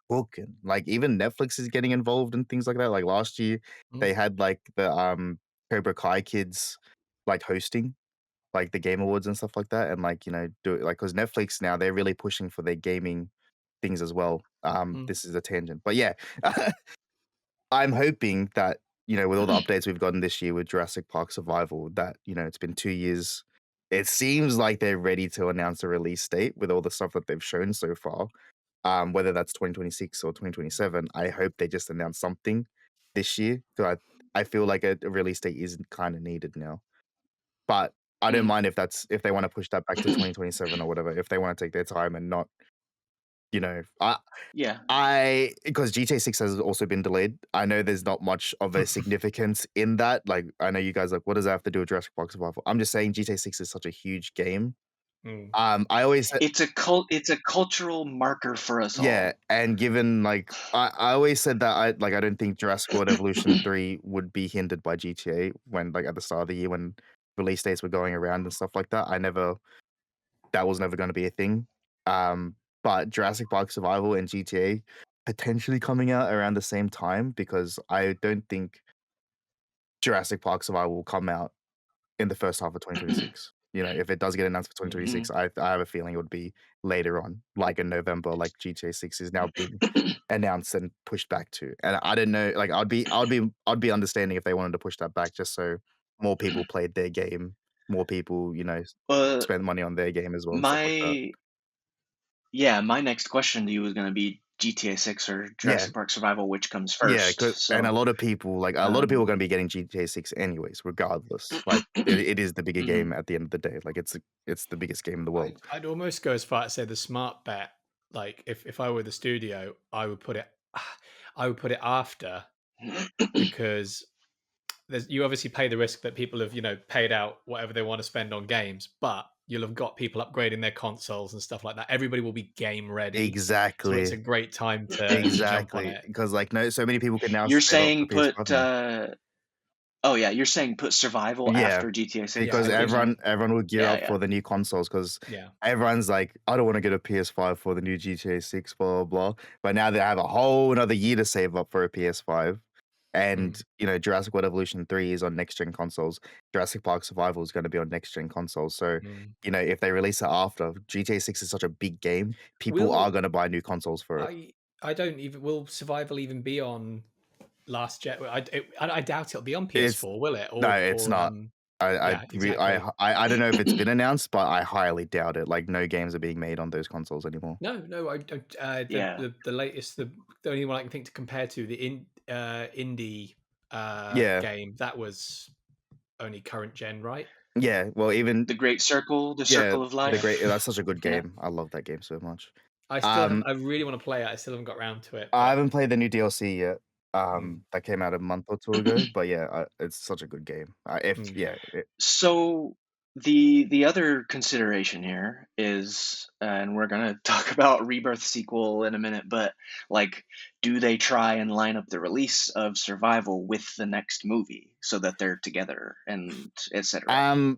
booking. Like even Netflix is getting involved and things like that. Like last year, Mm. they had like the Cobra Kai kids like hosting like the Game Awards and stuff like that. And like, do it like because Netflix now they're really pushing for their gaming things as well. Mm. This is a tangent. But yeah. I'm hoping that, with all the updates we've gotten this year with Jurassic Park Survival, that, it's been 2 years. It seems like they're ready to announce a release date with all the stuff that they've shown so far. Whether that's 2026 or 2027, I hope they just announce something this year. Because I feel like a release date is kind of needed now. But I don't mm. mind if they want to push that back to 2027 or whatever, if they want to take their time and not, you know, I Yeah, I because GTA 6 has also been delayed. I know there's not much of a significance in that. Like, I know you guys like, what does that have to do with Jurassic Park Survival? I'm just saying GTA 6 is such a huge game. Mm. I always said, it's a cultural marker for us yeah, all. and given like I always said that I don't think Jurassic World Evolution 3 would be hindered by GTA when like at the start of the year when release dates were going around and stuff like that. That was never going to be a thing. But Jurassic Park Survival and GTA potentially coming out around the same time because I don't think Jurassic Park Survival will come out in the first half of 2026. If it does get announced for Mhm. 2026, I have a feeling it would be later on, like in November, like GTA 6 is now being announced and pushed back to. And I don't know, like I'd be understanding if they wanted to push that back just so more people played their game, more people, Uh, spend money on their game as well and stuff like that. my Yeah, my next question to you was going to be GTA 6 or Yeah, Jurassic Park Survival, which comes yeah, first. and a So, lot of people, are um, gonna be getting GTA 6 anyways, regardless. Like, it is the bigger mhm. game at the end of the day. Like, it's the biggest game in the world. I'd almost go as far as say the smart bet. Like if I were the studio, I would put it, I would put it after because you obviously pay the risk that people have paid out whatever they want to spend on games, but you'll have got people upgrading their consoles and stuff like that. Everybody will be game ready, so it's a Exactly, great time to jump on exactly. it. Because like, no, so many people can now You're save up for saying PS5 now. oh yeah, you're saying put Survival Yeah, after GTA 6. Yeah, Is because I that what you're think. saying? everyone will gear Yeah, up yeah. for the new consoles. Because Yeah. everyone's like, "I don't wanna get a PS5 for the new GTA 6, blah, blah, blah." But now they have a whole another year to save up for a PS5. And, Mm, Jurassic World Evolution 3 is on next gen consoles. Jurassic Park Survival is gonna be on next gen consoles. So, mm. if they release it after, GTA 6 is such a big game, people are Will gonna buy new consoles for it. I don't even will Survival even be on last gen? I doubt it'll be on It's PS4, will it? No, it's Or not. yeah, exactly. I don't know if it's been announced, but I highly doubt it. Like, no games are being made on those consoles anymore. No, no, I don't. Yeah. The latest, the only one I can think to compare to the indie Yeah. game that was only current gen, right? Yeah, well, even The Great Circle, The yeah, Circle of the Yeah, Life. great that's such a good Yeah. game. I love that game so much. I still have. Um, I really want to play it. I still haven't got around to it, I but haven't played the new DLC yet. mm, That came out a month or 2 ago, but yeah, it's such a good game. If mm, yeah, So the other consideration here is, and we're gonna talk about Rebirth sequel in a minute, but like, do they try and line up the release of Survival with the next movie? so that they're together and etc.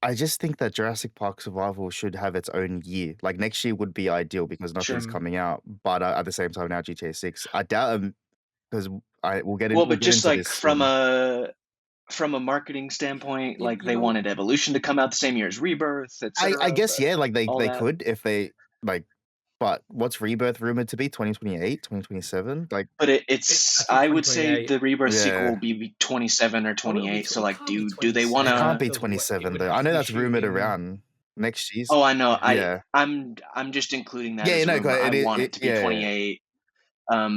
I just think that Jurassic Park Survival should have its own year. Like next year would be ideal because Sure. nothing's coming out. But at the same time, now GTA 6, I doubt because we'll get Well, but just into like this soon. from a marketing standpoint, You- like you they know- wanted Evolution to come out the same year as Rebirth, etc. I guess yeah, like they all that. could if they like. But what's Rebirth rumored to be? 2028, 2027? Like, But I it's think I would say 2028. the Rebirth sequel Yeah. will be 27 or Oh, it'll be 28. So like, it can't be do they want it 27. can't to? be Feels way- it 27 would though. have I to know be that's rumored shooting- around next year. Oh, I know. Yeah. I'm just including that Yeah, as no, rumor. I want it- it to be yeah. 28.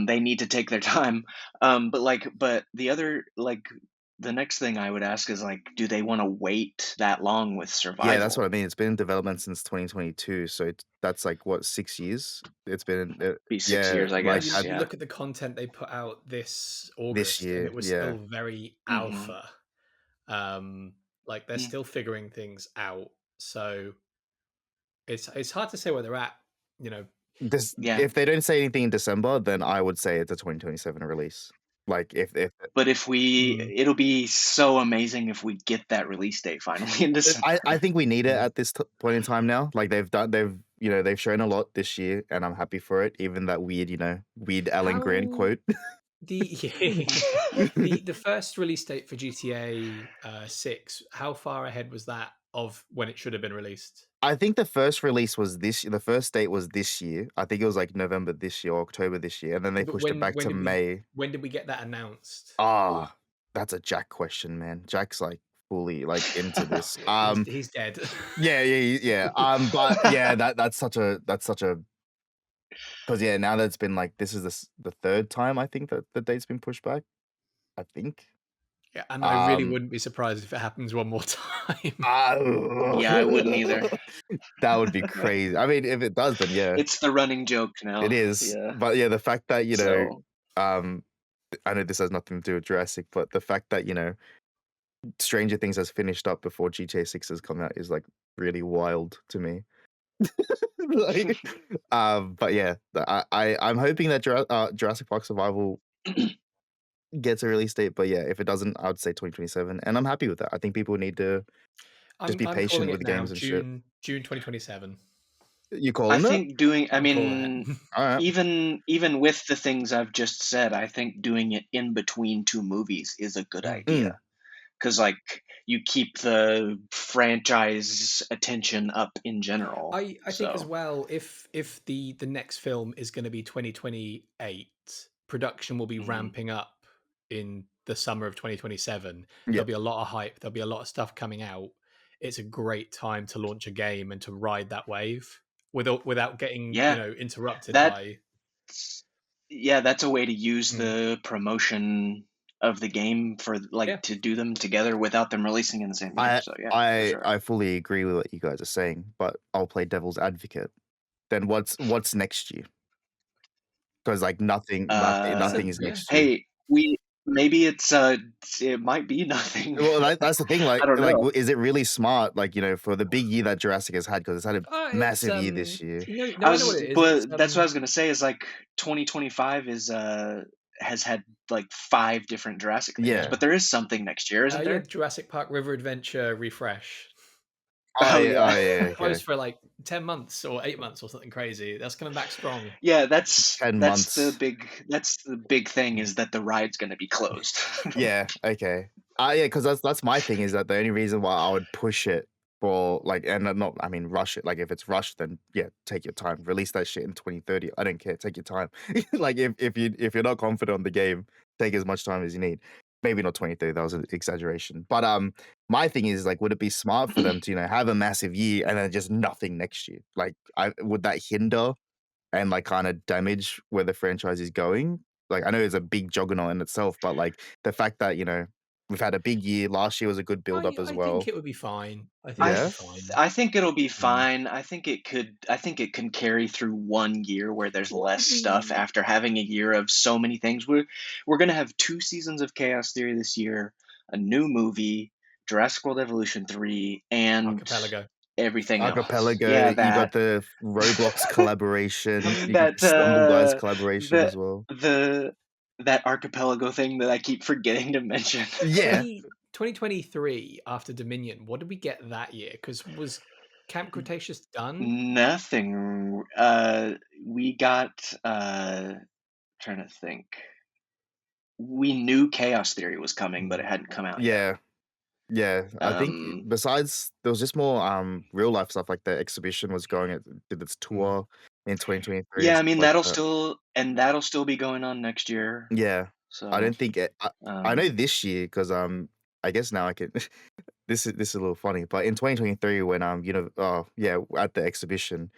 They need to take their time. But the other the next thing I would ask is like, do they want to wait that long with Survival? Yeah, that's what I mean. It's been in development since 2022, so that's like what 6 years. It's been Be 6 years, I Well, guess. you Yeah. look at the content they put out this August, year, and it was yeah. still very alpha. Like they're Mm. still figuring things out, so it's hard to say where they're at. You know, This Yeah. if they don't say anything in December, then I would say it's a 2027 release. Like if But if it'll be so amazing if we get that release date finally in December. I think we need it at this point in time now. Like they've shown a lot this year, and I'm happy for it. Even that weird Alan Grant How- quote. the first release date for GTA 6, how far ahead was that of when it should have been released? I think the first release was this. The first date was this year. I think it was like November this year, or October this year, and then they But pushed it back to May. When did we get that announced? Ah, that's a Jack question, man. Jack's like fully like into this. He's dead. Yeah. But yeah, that's such a because yeah, now that it's been like this is the third time I think that the date's been pushed back. I think. Yeah, and I really wouldn't be surprised if it happens one more time. Yeah, I wouldn't either. That would be crazy. I mean, if it does, then yeah, It's the running joke now. it is. Yeah. But yeah, the fact that So, I know this has nothing to do with Jurassic, but the fact that Stranger Things has finished up before GTA 6 has come out is like really wild to me. Like, but yeah, I'm hoping that Jurassic Park Survival gets a release date, but yeah, if it doesn't, I would say 2027, and I'm happy with that. I think people need to just be patient calling with it now, games and June 2027. shit. You I calling it? think doing. I I'm calling mean, All right. even with the things I've just said, I think doing it in between two movies is a good idea. Because like you keep the franchise attention up in general. I think as So, well, if the next film is going to be 2028, production will be Mhm. ramping up in the summer of 2027. Yeah. There'll be a lot of hype. There'll be a lot of stuff coming out. It's a great time to launch a game and to ride that wave without getting Yeah, interrupted that- by. yeah, that's a way to use the promotion of the game for to do them together without them releasing in the same year. So yeah, for sure. I fully agree with what you guys are saying, but I'll play devil's advocate. Then what's next year? Because like nothing is next year. Hey, maybe it might be nothing. Well, that's the thing. Like, I don't know. is it really smart? Like, for the big year that Jurassic has had, because it's had a massive year this year. I know what it is. But that's what I was gonna say. Is like 2025 has had like 5 different Jurassic things. Yeah. But there is something next year, isn't there? Jurassic Park River Adventure refresh. Oh yeah. Closed for like 10 months or 8 months or something crazy. That's coming back strong. Yeah, that's 10 months. the big thing is that the ride's going to be closed. Yeah. Okay. Yeah, because that's my thing is that the only reason why I would push it for rush it. Like if it's rushed, then yeah, take your time. Release that shit in 2030. I don't care. Take your time. Like if you're not confident on the game, take as much time as you need. Maybe not 2030. That was an exaggeration. But my thing is like, would it be smart for them to have a massive year and then just nothing next year? Like, would that hinder and like kind of damage where the franchise is going? Like, I know it's a big juggernaut in itself, but like the fact that we've had a big year. Last year was a good build up as well. I think it would be fine. I think it'll be fine. I think it'll be fine. I think it can carry through one year where there's less stuff after having a year of so many things. We're gonna have 2 seasons of Chaos Theory this year, a new movie, Jurassic World Evolution 3, and Archipelago. Everything else. Archipelago. Yeah, you got the Roblox collaboration. You that got the Stumble Guys collaboration as well. That Archipelago thing that I keep forgetting to mention. Yeah. 2023 after Dominion, what did we get that year? Because was Camp Cretaceous done? Nothing. We got. Trying to think. We knew Chaos Theory was coming, but it hadn't come out yet. Yeah, I think Um, besides there was just more real life stuff, like the exhibition was did its tour in 2023 and yeah, I stuff mean like that. that'll still be going on next year. Yeah, So I don't think I know this year because I guess now I can this is a little funny, but in 2023 when at the exhibition,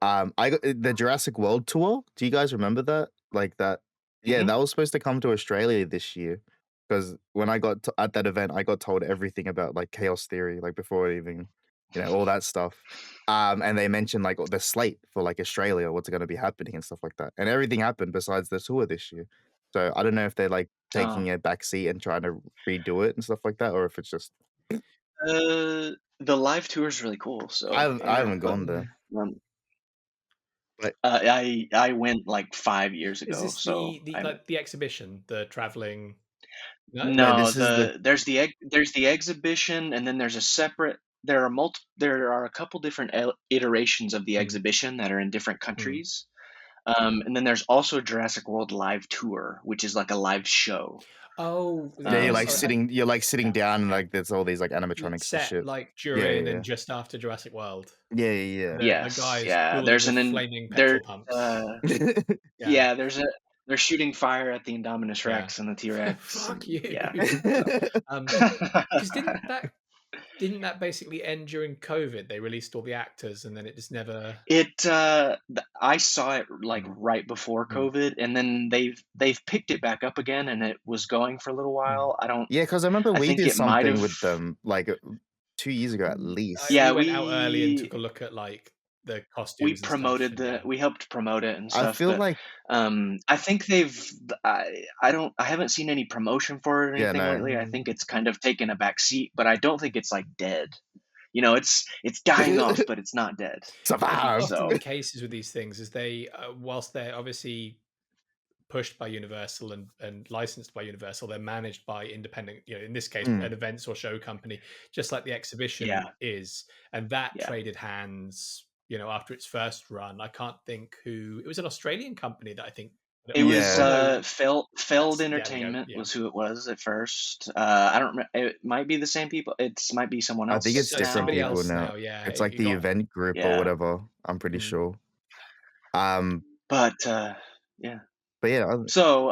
I got the Jurassic World tour. Do you guys remember that? Like that? Yeah, Mhm. that was supposed to come to Australia this year. Because when I got at that event, I got told everything about like chaos theory, like before it even, all that stuff. And they mentioned like the slate for like Australia, what's going to be happening and stuff like that. And everything happened besides the tour this year. So I don't know if they're like Oh. taking a back seat and trying to redo it and stuff like that, or if it's just The live tour is really cool. So I yeah, haven't gone there. um, But I went like 5 years Is ago. this So the I'm like the exhibition, the traveling? No. no, no this is the there's the exhibition, and then there's a separate. There are a couple different iterations of the Mm, exhibition that are in different mm. countries. And then there's also Jurassic World live tour, which is like a live show. Oh, yeah, Um, you're like sitting yeah, down and yeah. like there's all these like animatronics and Set shit. like Yeah, during yeah, and just after Jurassic World. yeah, yeah, The yes, guys yeah. dueling There's with an in flaming there. petrol pumps. Yeah, Yeah, they're shooting fire at the Indominus yeah. Rex and the T-Rex, Fuck and yeah. you. yeah. Because didn't that basically end during COVID? They released all the actors and then it just never. I saw it like Mm, right before mm, COVID, and then they've picked it back up again, and it was going for a little mm. while. Yeah, because I remember I we think did it might something have. with them like 2 years ago at We Yeah, least. went out early and took a look at like the costumes and stuff, and yeah. we helped promote it and I stuff, feel but like I think I haven't seen any promotion for it or yeah, anything no. lately. I think it's kind of taken a back seat, but I don't think it's like dead. It's dying off, but it's not dead. I think Survived. often the So cases with these things is they, whilst they're obviously pushed by Universal and licensed by Universal, they're managed by independent, in this case, Mm. an events or show company, just like the exhibition yeah, is. And that yeah. traded hands, after its first run. I can't think who it was, an Australian company that I think put it It on. was Yeah. No, Feld there we go. Entertainment Yeah. was who it was at first. I don't remember. It might be the same people. It might be someone I think it's else No, it's different somebody now. people else now. now. Yeah. It's like It the got, event group or Yeah, whatever. I'm pretty mm, sure. Um, but yeah. but yeah, So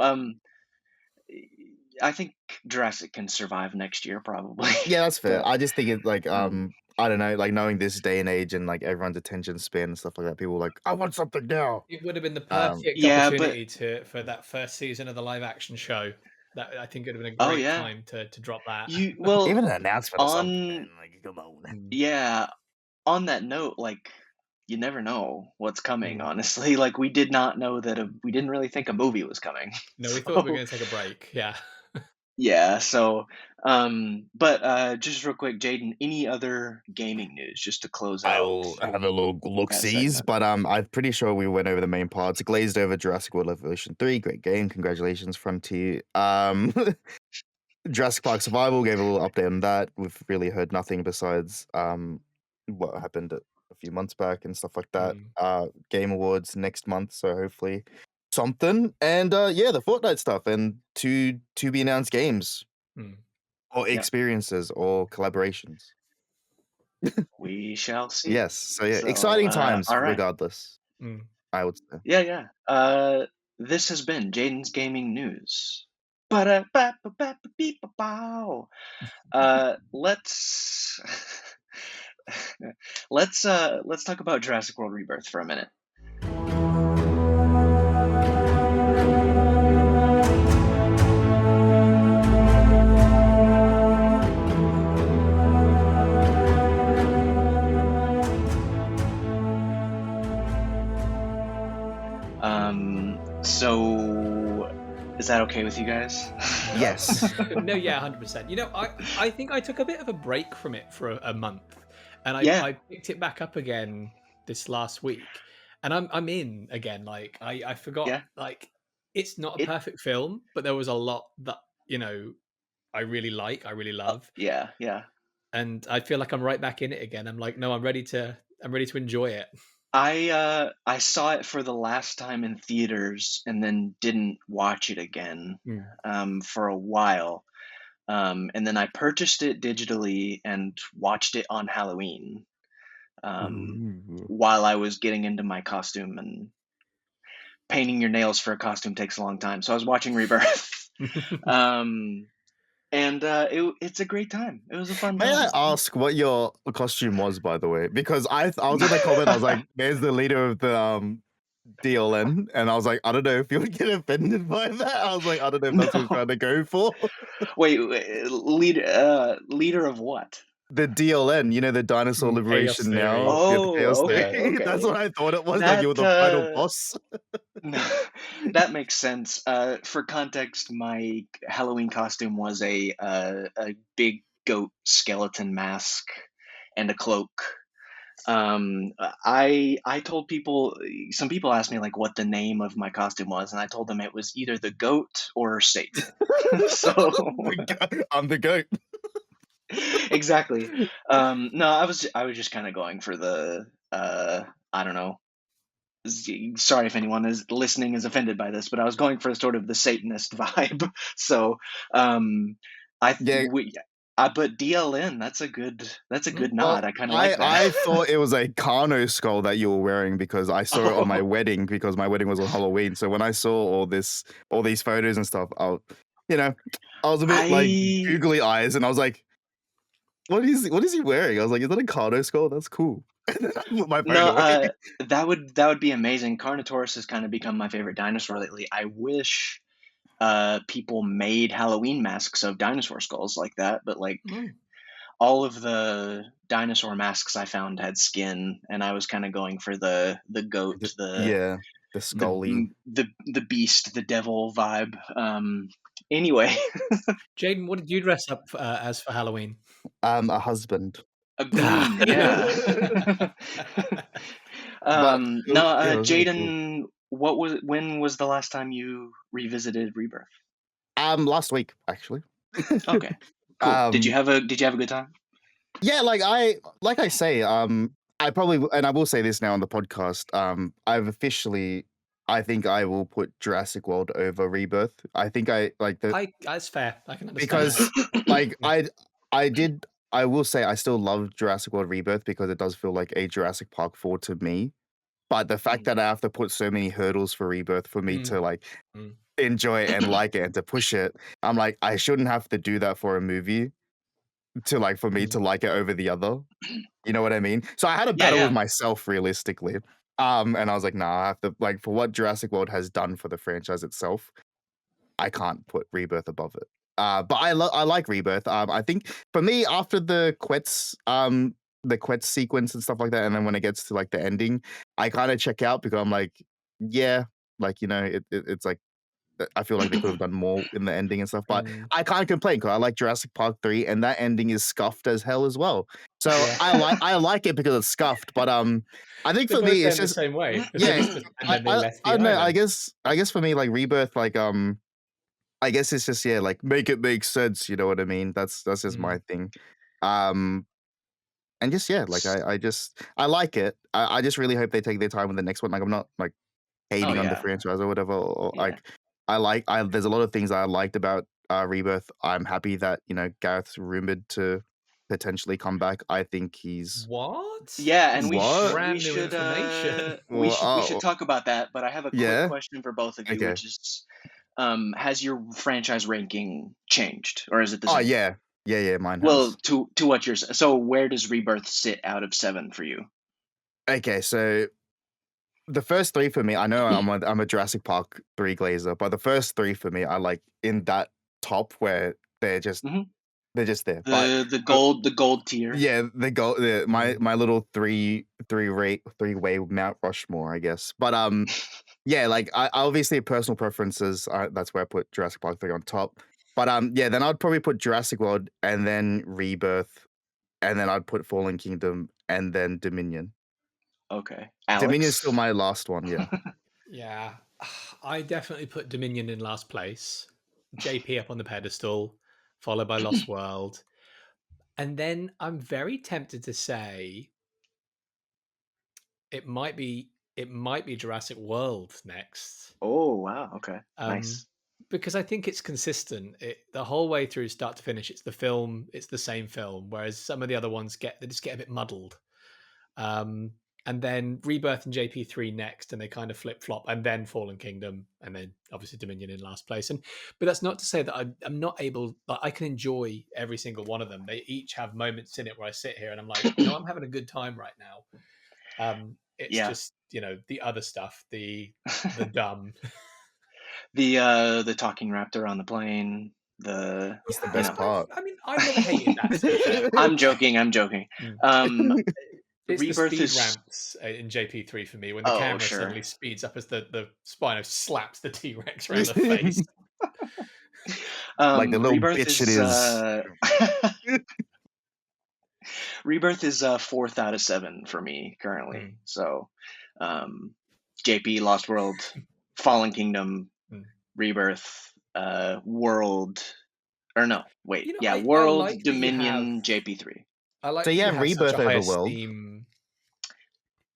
I think Jurassic can survive next year probably. yeah, that's fair. But I just think it's like um, I don't know, like knowing this day and age and like everyone's attention span and stuff like that. People are like, I want something now. it would have been the Um, perfect yeah, but opportunity for that first season of the live action show. That I think it would have been a oh great yeah, time to drop that. even an announcement or something, man. on Like, come on. Mm, yeah, on that note, like you never know what's coming. mm. Honestly, like we did not know that we didn't really think a movie was coming. No, we thought we were So going to take a break. Yeah. yeah, so but just real quick, Jaden, any other gaming news just to close I out will have a little look that sees, segment? but I'm pretty sure we went over the main parts. Glazed over Jurassic World Evolution 3, great game, congratulations, Frontier. Jurassic Park Survival gave a little update on that. We've really heard nothing besides what happened a few months back and stuff like that. Mm, Game Awards next month, so hopefully something. And yeah, the Fortnite stuff and to be announced games mm. or Yep, experiences or collaborations. we shall see. Yes, so yeah, So exciting times all right, regardless, Mm. I would say. yeah. This has been Jaden's gaming news. Ba-da-ba-ba-ba-ba-beep-a-bow. Let's let's talk about Jurassic World Rebirth for a minute. So is that okay with you guys? Yes. No, yeah, 100%. I think I took a bit of a break from it for a month, and Yeah, I picked it back up again this last week, and I'm in again. Like I forgot, yeah. like it's not a It perfect film, but there was a lot that I really like, I really love, Yeah, yeah. and I feel like I'm right back in it again. I'm like, no, I'm ready to enjoy it. I saw it for the last time in theaters and then didn't watch it again Mm. for a while. And then I purchased it digitally and watched it on Halloween Ooh. while I was getting into my costume, and painting your nails for a costume takes a long time. So I was watching Rebirth. um, and it's a great time. It was a fun May I time. ask what your costume was, by the way? Because I was in the comment, I was like, "There's the leader of the DLN," and I was like, "I don't know if you'll get offended by that." I was like, "I don't know if that's what he's No. trying to go for." Wait, leader of what? The DLN, you know, the Dinosaur Chaos Liberation Theory. Now, yeah, the Chaos Oh, Yeah. okay, Theory. That's okay. what I thought it was. Like you were That the final boss. no, that makes sense. For context, my Halloween costume was a big goat skeleton mask and a cloak. I told people, some people asked me like what the name of my costume was, and I told them it was either the goat or Satan. So I'm the goat. exactly. No, I was just kind of going for the I don't know. Sorry if anyone is listening is offended by this, but I was going for sort of the Satanist vibe. So, I th- Yeah. we, but DLN, that's a good Well, nod. I kind of like I that. thought it was a Kano skull that you were wearing because I saw it on my Oh, wedding because my wedding was on Halloween. So when I saw all these photos and stuff, you know, I was a bit like I googly eyes, and I was like, what is he wearing?" I was like, "Is that a Kano skull? That's cool." And then I put my phone no, away. that would be amazing. Carnotaurus has kind of become my favorite dinosaur lately. I wish people made Halloween masks of dinosaur skulls like that, but like Mm. all of the dinosaur masks I found had skin, and I was kind of going for the goat, Yeah, the scully. the beast, the devil vibe. Anyway, Jaden, what did you dress up as for Halloween? A husband. a groom, yeah. But No, yeah, it was really cool. Jaden, when was the last time you revisited Rebirth? Last week actually. Okay, cool. um, Did you have a good time? Yeah, like I say, I probably and I will say this now on the podcast. I think I will put Jurassic World over Rebirth. I think I like the That's fair. I can understand that. because like I did I will say I still love Jurassic World Rebirth because it does feel like a Jurassic Park 4 to me. But the fact that I have to put so many hurdles for Rebirth for me Mm, to like mm. enjoy it and like it and to push it, I'm like I shouldn't have to do that for a movie to like for me Mm. to like it over the other. You know what I mean? So I had a Yeah, battle with yeah. myself realistically. And I was like, nah, I have to like for what Jurassic World has done for the franchise itself, I can't put Rebirth above it. But I like Rebirth. I think for me after the Quetz sequence and stuff like that, and then when it gets to like the ending, I kind of check out because I'm like, yeah, like you know, it's like I feel like they could have done more in the ending and stuff, but Mm. I can't complain because I like Jurassic Park 3 and that ending is scuffed as hell as well. So Yeah. I like it because it's scuffed, but I think They for both me it's end the just same way. The yeah, sisters, and then they left I the don't know, island. I guess for me like Rebirth like I guess it's just yeah, like make it make sense, you know what I mean? That's just my Mm. thing. Um and just yeah, like I like it. I just really hope they take their time with the next one. Like I'm not like Oh hating on the yeah, franchise or whatever. Or, yeah. like I there's a lot of things I liked about Rebirth. I'm happy that you know Gareth's rumored to potentially come back. I think he's What? Yeah, and This is what? brand new information. Well, we should oh talk about that, but I have a quick yeah, question for both of you, okay. which is has your franchise ranking changed or is it the Oh same? yeah, yeah. Mine Well, has. to what you're so where does Rebirth sit out of 7 for you? Okay, so the first three for me, I know I'm a Jurassic Park 3 glazer, but the first three for me, I like in that top where Mhm. they're just there. But The gold tier. yeah, Mm. my little three-way Mount Rushmore, I guess. But yeah, like I obviously personal preferences. That's where I put Jurassic Park 3 on top. But yeah, then I'd probably put Jurassic World and then Rebirth, and then I'd put Fallen Kingdom and then Dominion. Okay. Dominion's still Alex? my last one. Yeah. Yeah, I definitely put Dominion in last place. JP up on the pedestal. followed by Lost World. And then I'm very tempted to say it might be Jurassic World next. Oh wow, okay, Um, nice. because I think it's consistent. The whole way through, start to finish, it's the same film. Whereas some of the other ones just get a bit muddled. And then Rebirth and JP3 next, and they kind of flip flop, and then Fallen Kingdom, and then obviously Dominion in last place. But that's not to say that I'm not able. Like, I can enjoy every single one of them. They each have moments in it where I sit here and I'm like, I'm having a good time right now. It's Yeah. just the other stuff, the dumb. The talking raptor on the plane. That's the best part. I mean, I've never hated that. To be fair, I'm joking. it's the Rebirth speed is. ramps in JP3 for me when the Oh camera sure. suddenly speeds up as the Spino slaps the T-Rex around the face. Like the little Rebirth bitch is. it is. Rebirth is 4th out of 7 for me currently. So, JP, Lost World, Fallen Kingdom, Rebirth, World, or no, wait, I World, like Dominion, JP3. I like So that you you have have such a Rebirth high over World. esteem.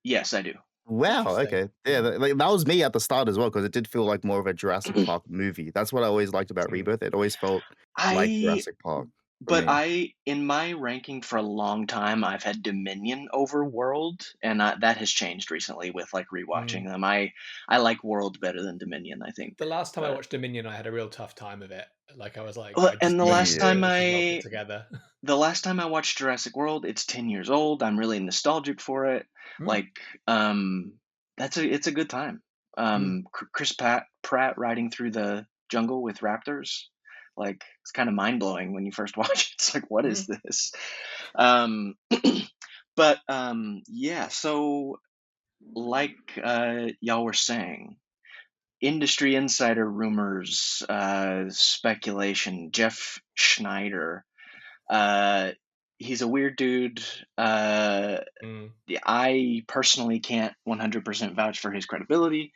Yes, I do. Wow. Interesting. Okay. Yeah. That was me at the start as well, because it did feel like more of a Jurassic Park movie. That's what I always liked about Rebirth. It always felt like Jurassic Park for But me. in my ranking for a long time, I've had Dominion over World, and that has changed recently with like rewatching them. I like World better than Dominion, I think. The last time I But watched Dominion, I had a real tough time of it. Like I was like, well, I and just couldn't do it. It was just well put together. the last time I watched Jurassic World, it's 10 years old. I'm really nostalgic for it. Like, it's a good time. Chris Pratt riding through the jungle with raptors, like it's kind of mind blowing when you first watch it. It's like, what is this? But yeah. So, like y'all were saying, industry insider rumors, speculation. Jeff Schneider. He's a weird dude. I personally can't 100% vouch for his credibility,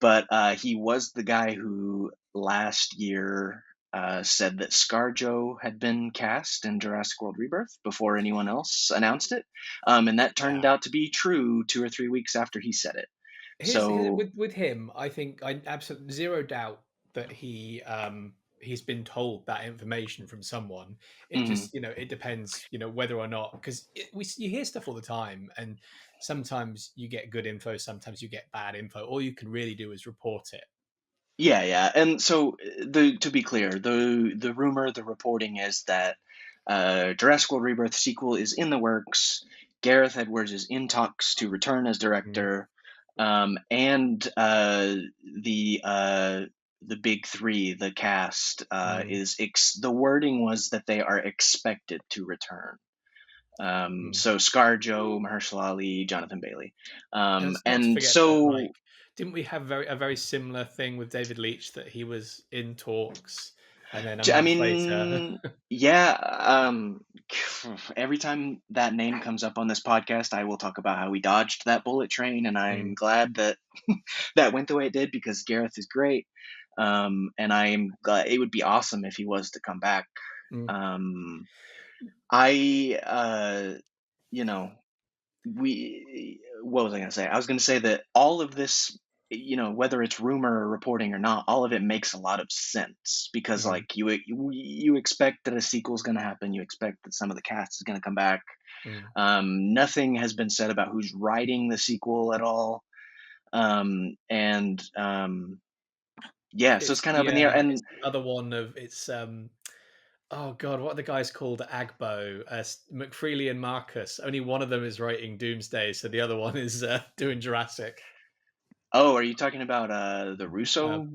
but he was the guy who last year said that ScarJo had been cast in Jurassic World Rebirth before anyone else announced it, and that turned out to be true 2 or 3 weeks after he said it. So with him, I think I absolutely zero doubt that he's been told that information from someone. It just it depends whether or not, because you hear stuff all the time, and sometimes you get good info, sometimes you get bad info. All you can really do is report it. yeah, and so to be clear, the rumor, the reporting is that Jurassic World Rebirth sequel is in the works. Gareth Edwards is in talks to return as director, and the big three, the cast, is the wording was that they are expected to return. So ScarJo, Mahershala Ali, Jonathan Bailey, And let's not and forget that, so. like, didn't we have a very similar thing with David Leitch, that he was in talks and then a I month later? mean, yeah. Every time that name comes up on this podcast, I will talk about how we dodged that bullet train, and I'm glad that that went the way it did, because Gareth is great, and I'm glad. It would be awesome if he was to come back. You know, what was I going to say? I was going to say that all of this, whether it's rumor or reporting or not, all of it makes a lot of sense, because like you expect that a sequel is going to happen. You expect that some of the cast is going to come back. Nothing has been said about who's writing the sequel at all. Yeah, so it's kind of up in the air. And it's the other one of oh god, what are the guys called? Agbo, McFreely and Marcus. Only one of them is writing Doomsday, so the other one is doing Jurassic. oh, are you talking about the Russo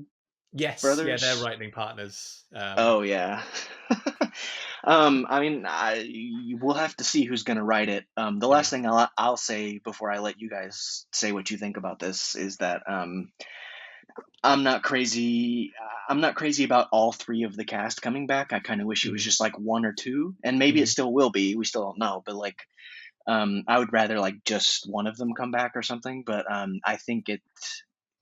Yes, yeah, they're brothers? writing partners. Oh yeah. I mean, we'll have to see who's going to write it. The last thing I'll say before I let you guys say what you think about this is that I'm not crazy. I'm not crazy about all three of the cast coming back. I kind of wish it was just like one or two, and maybe it still will be. We still don't know, but like, I would rather like just one of them come back or something. But I think it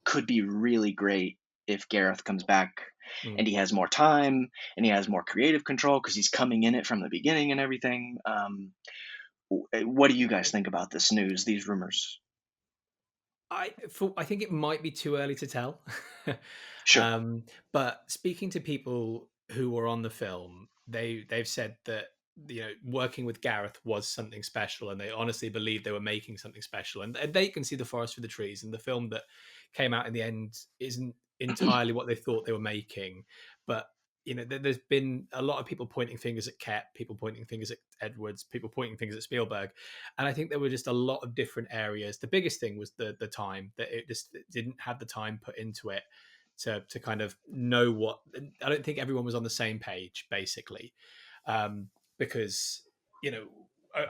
could be really great if Gareth comes back. and he has more time and he has more creative control because he's coming in it from the beginning and everything. What do you guys think about this news, these rumors? I think it might be too early to tell. Sure. But speaking to people who were on the film, they've said that working with Gareth was something special, and they honestly believe they were making something special, and they can see the forest for the trees. And the film that came out in the end isn't entirely what they thought they were making, but there's been a lot of people pointing fingers at Kep, people pointing fingers at Edwards, people pointing fingers at Spielberg, and I think there were just a lot of different areas. The biggest thing was the time that it just didn't have the time put into it to kind of know what. I don't think everyone was on the same page, basically, because you know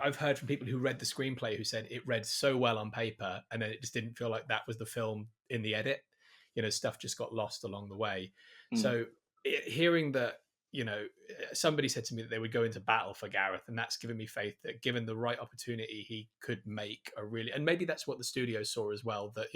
I've heard from people who read the screenplay who said it read so well on paper, and then it just didn't feel like that was the film in the edit. Stuff just got lost along the way. Mm. So hearing that, somebody said to me that they would go into battle for Gareth, and that's given me faith that given the right opportunity, he could make a really, and maybe that's what the studio saw as well, that,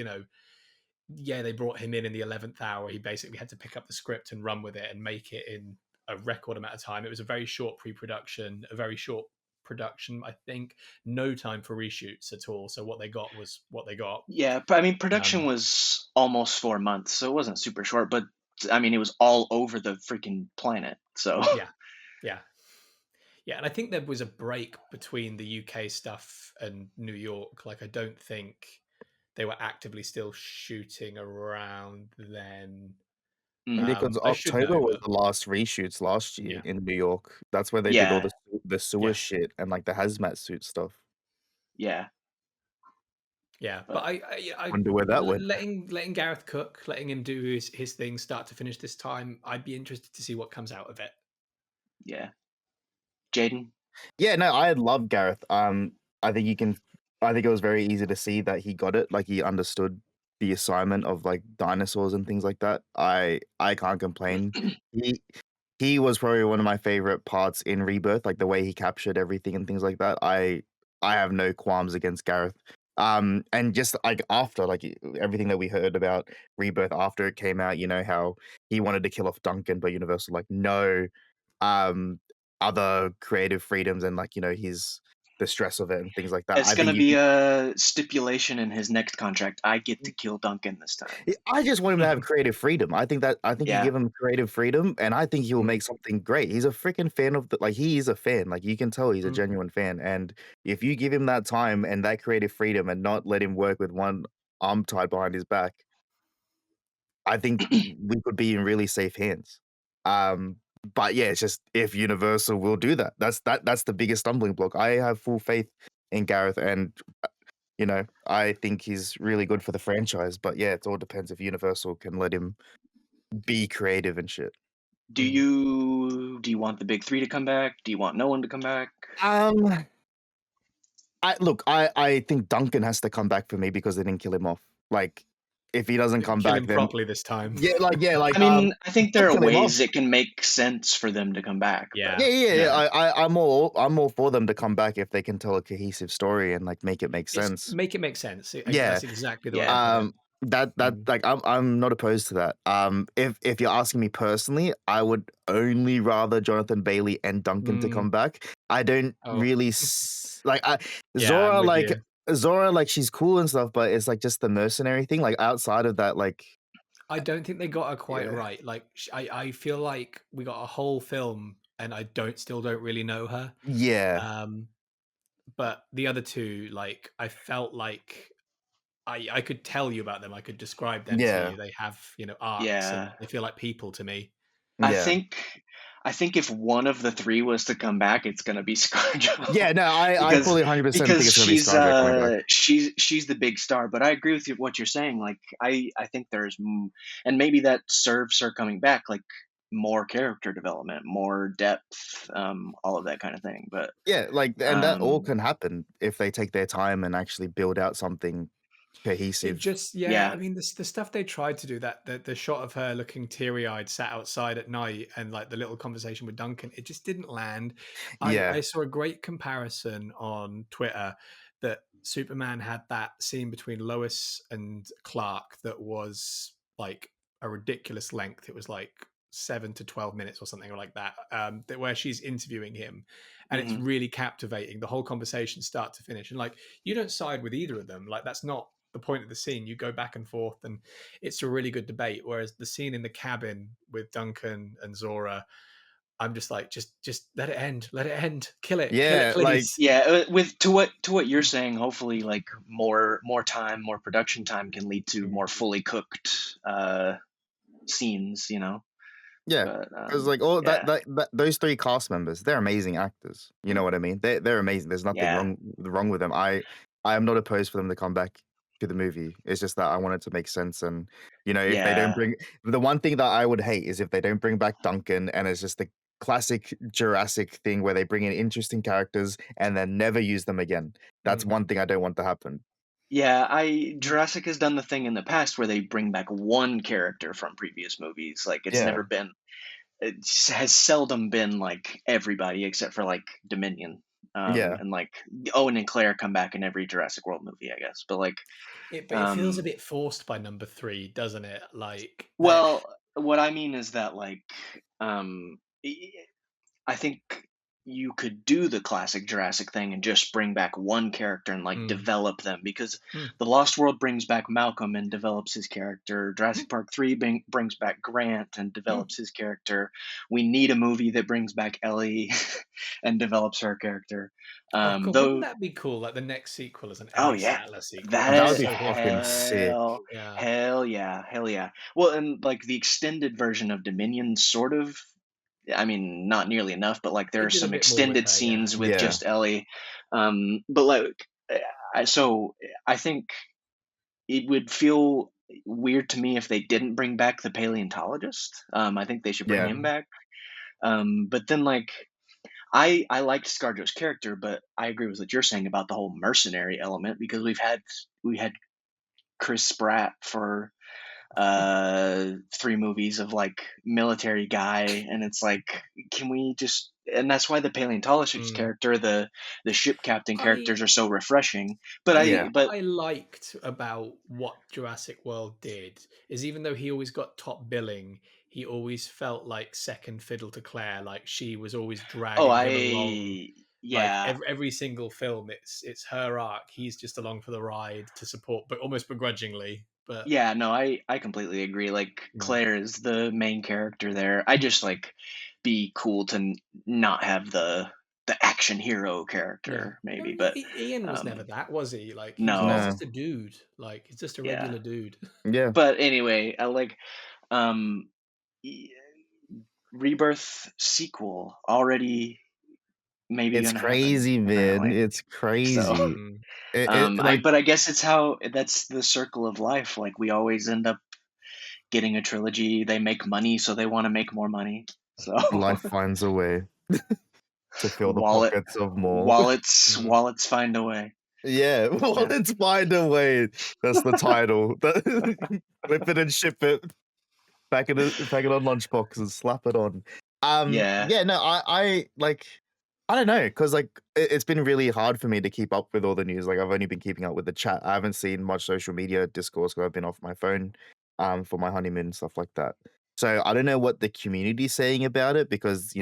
yeah, they brought him in the 11th hour. He basically had to pick up the script and run with it and make it in a record amount of time. It was a very short pre-production, a very short production, I think, no time for reshoots at all. So what they got was what they got. Yeah, but I mean, production was almost 4 months, so it wasn't super short, but I mean, it was all over the freaking planet. So Yeah. Yeah, and I think there was a break between the UK stuff and New York. Like, I don't think they were actively still shooting around then. mm, Because I should October know, was but the last reshoots last year yeah, in New York. That's where they did all yeah, the sewer yeah, shit and like the hazmat suit stuff. yeah. yeah. Uh, But I Wonder where that went. letting Gareth cook, letting him do his thing, start to finish this time. I'd be interested to see what comes out of it. yeah. Jaden? Yeah, no, I love Gareth. I think you can. I think it was very easy to see that he got it. Like he understood the assignment of like dinosaurs and things like that. I can't complain. He he was probably one of my favorite parts in Rebirth, like the way he captured everything and things like that. I have no qualms against Gareth. And just like after like everything that we heard about Rebirth after it came out, how he wanted to kill off Duncan, but Universal like no. Um, other creative freedoms and like his the stress of it and things like that. It's I gonna think you be can. a stipulation in his next contract. I get to kill Duncan this time. I just want him to have creative freedom. I think you Yeah. give him creative freedom, and I think he will Mm, make something great. He's a freaking fan of the like he is a fan. Like you can tell he's a mm. genuine fan. And if you give him that time and that creative freedom and not let him work with one arm tied behind his back, I think we could be in really safe hands. Um, but yeah, it's just if Universal will do that. That's the biggest stumbling block. I have full faith in Gareth, and I think he's really good for the franchise. But yeah, it all depends if Universal can let him be creative and shit. Mm. Do you want the big three to come back? Do you want no one to come back? Um, I think Duncan has to come back for me because they didn't kill him off. Like, if he doesn't come Kill back, him then properly this time. I mean, I think there don't are kill him off. ways it can make sense for them to come back, but Yeah, Yeah. yeah, I'm all for them to come back if they can tell a cohesive story and like make it make it's sense. make it make sense. Yeah. That's exactly the way I yeah. put it. That Mm. like I'm not opposed to that. If you're asking me personally, I would only rather Jonathan Bailey and Duncan to Mm. come back. I don't Oh, really like yeah, I'm Zora with like you. Zora like she's cool and stuff, but it's like just the mercenary thing. Like outside of that, like I don't think they got her quite yeah, right. Like, I feel like we got a whole film, and I still don't really know her. yeah, Um, but the other two, like, I felt like I could tell you about them. I could describe them to yeah, you. They have, arcs, Yeah. and they feel like people to me. I yeah, think I think if one of the three was to come back, it's gonna be ScarJo. yeah. No, I because fully 100% think because it's gonna be ScarJo coming back. she's the big star. But I agree with what you're saying. Like I think and maybe that serves her coming back, like more character development, more depth, all of that kind of thing. But Yeah, like, and that all um, can happen if they take their time and actually build out something It cohesive. just, yeah, yeah, I mean, the stuff they tried to do, that the shot of her looking teary eyed, sat outside at night, and like the little conversation with Duncan, it just didn't land. Yeah, I saw a great comparison on Twitter that Superman had that scene between Lois and Clark that was like a ridiculous length. It was like 7 to 12 minutes or something like that, where she's interviewing him, and it's Mhm. really captivating, the whole conversation start to finish. And like, you don't side with either of them, like that's not the point of the scene. You go back and forth, and it's a really good debate. Whereas the scene in the cabin with Duncan and Zora, I'm just like, just let it end, kill it, Yeah, like please. Yeah, with to what you're saying, hopefully like more time, more production time can lead to more fully cooked scenes, you know. yeah, But because like all yeah. that those three cast members, they're amazing actors. You know what I mean? They're amazing. There's nothing Yeah. wrong with them. I am not opposed for them to come back to the movie. It's just that I want it to make sense. And you know, if they don't Yeah. bring the one thing that I would hate is if they don't bring back Duncan, and it's just the classic Jurassic thing where they bring in interesting characters and then never use them again. That's one thing I don't want to happen. Yeah, Jurassic has done the thing in the past where they bring back one character from previous movies. Like it's Yeah, never been it has seldom been like everybody except for like Dominion. yeah. And like Owen and Claire come back in every Jurassic World movie, I guess. But like But it feels a bit forced by number three, doesn't it? Like that. well, what I mean is that like um I think you could do the classic Jurassic thing and just bring back one character and like Mm, develop them, because mm, The Lost World brings back Malcolm and develops his character. mm, Jurassic Park 3 brings back Grant and mm. develops his character. We need a movie that brings back Ellie and develops her character. Oh god, wouldn't Though that be cool? Like the next sequel is an oh Ellie yeah, Sattler sequel. That'd be That would that be so good. fucking sick. Yeah. hell yeah. Well, and like the extended version of Dominion sort of, I mean, not nearly enough, but like there They are did a some bit more with extended her, yeah. scenes with Yeah, just Ellie. But like, so I think it would feel weird to me if they didn't bring back the paleontologist. I think they should bring yeah. him Mm, back. But then like, I liked ScarJo's character, but I agree with what you're saying about the whole mercenary element, because we had Chris Pratt for 3 movies of like military guy, and it's like, can we just, and that's why the paleontologist mm. character, the ship captain I characters are so refreshing. But I think Yeah. but what I liked about what Jurassic World did is, even though he always got top billing, he always felt like second fiddle to Claire. Like she was always oh dragging him along. I Like yeah, every single film, it's her arc. He's just along for the ride to support, but almost begrudgingly. But yeah, no, I completely agree. Like mm, Claire is the main character there. I just like be cool to not have the action hero yeah, character no, maybe, but Ian was never um that, was he? Like he's no, No. just a dude. Like he's just a yeah. regular dude. Yeah. But anyway, I like um y- Rebirth sequel already maybe It's gonna happen crazy, man. apparently. It's So crazy. Mm. I Like but I guess it's how that's the circle of life. Like we always end up getting a trilogy. They make money, so they want to make more money. So life finds a way to fill the wallet pockets of more. Mm. wallets find a way. Yeah, well, Yeah. let's find a way. That's the title. Whip it and ship it. Pack it on lunchbox and slap it on. Yeah. Yeah, no, I like, I don't know, because like it's been really hard for me to keep up with all the news. Like I've only been keeping up with the chat. I haven't seen much social media discourse because I've been off my phone, for my honeymoon and stuff like that. So I don't know what the community's saying about it, because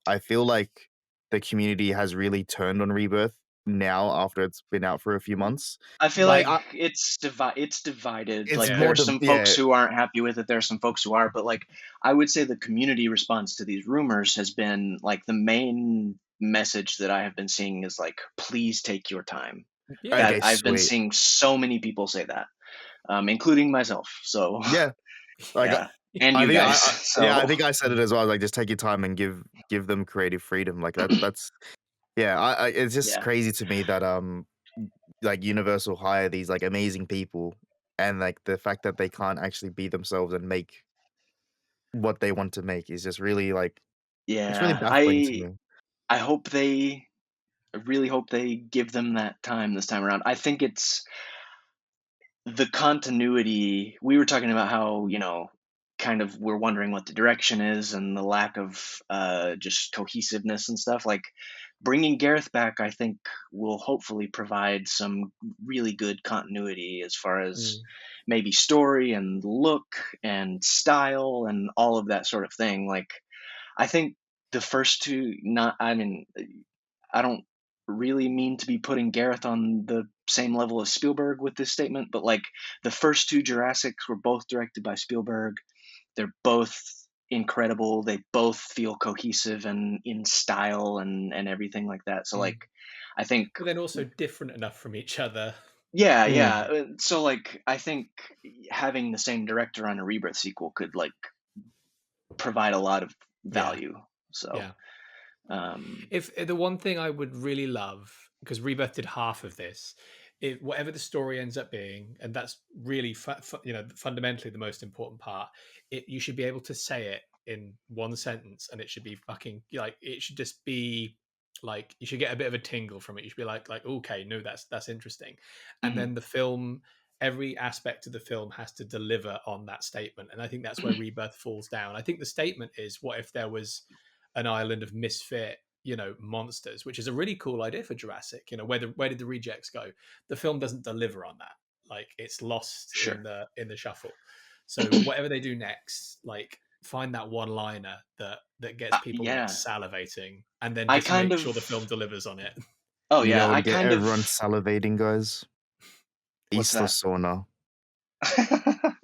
I feel like the community has really turned on Rebirth now after it's been out for a few months. I feel Like like it's divided. it's Like Yeah. there more are the some folks yeah, who aren't happy with it. There are some folks who are, but like I would say the community response to these rumors has been like the main message that I have been seeing is like, please take your time. Yeah. okay, That I've been sweet. seeing so many people say that, including myself. So Yeah. Like yeah, and I you think guys. yeah, I So think I said it Mm. as well. Like, just take your time and give them creative freedom. Like that's yeah. It's just yeah, crazy to me that like Universal hire these like amazing people, and like the fact that they can't actually be themselves and make what they want to make is just really like it's really yeah. baffling to me. I hope they I really hope they give them that time this time around. I think it's the continuity. We were talking about how, kind of we're wondering what the direction is and the lack of just cohesiveness and stuff. Like bringing Gareth back, I think, will hopefully provide some really good continuity as far as maybe story and look and style and all of that sort of thing. Like, I think the first two, I mean, I don't really mean to be putting Gareth on the same level as Spielberg with this statement, but like the first two Jurassics were both directed by Spielberg. They're both incredible. They both feel cohesive and in style and everything like that. So like, I think, but then also different enough from each other. yeah. So like, I think having the same director on a Rebirth sequel could like provide a lot of value. So, if the one thing I would really love, because Rebirth did half of this, whatever the story ends up being, and that's really fundamentally the most important part, you should be able to say it in one sentence, and it should be fucking like, it should just be like, you should get a bit of a tingle from it. You should be like okay, no, that's interesting. And then the film, every aspect of the film has to deliver on that statement, and I think that's where Rebirth falls down. I think the statement is, what if there was an island of misfit, monsters, which is a really cool idea for Jurassic. Where did the rejects go? The film doesn't deliver on that. Like, it's lost in the shuffle. So whatever they do next, like, find that one liner that gets people like salivating, and then just make sure the film delivers on it. Oh you yeah, know what I get kind everyone of salivating, guys? What's Isla that? Sorna.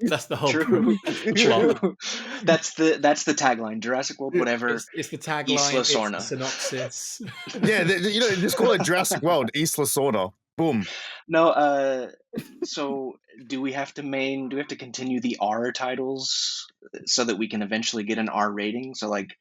That's the whole True. plot. That's the tagline. Jurassic World, whatever. It's the tagline. Isla It's Sorna. the synopsis. Yeah, just call it Jurassic World, Isla Sorna. Boom. No, so do we have to continue the R titles so that we can eventually get an R rating? So like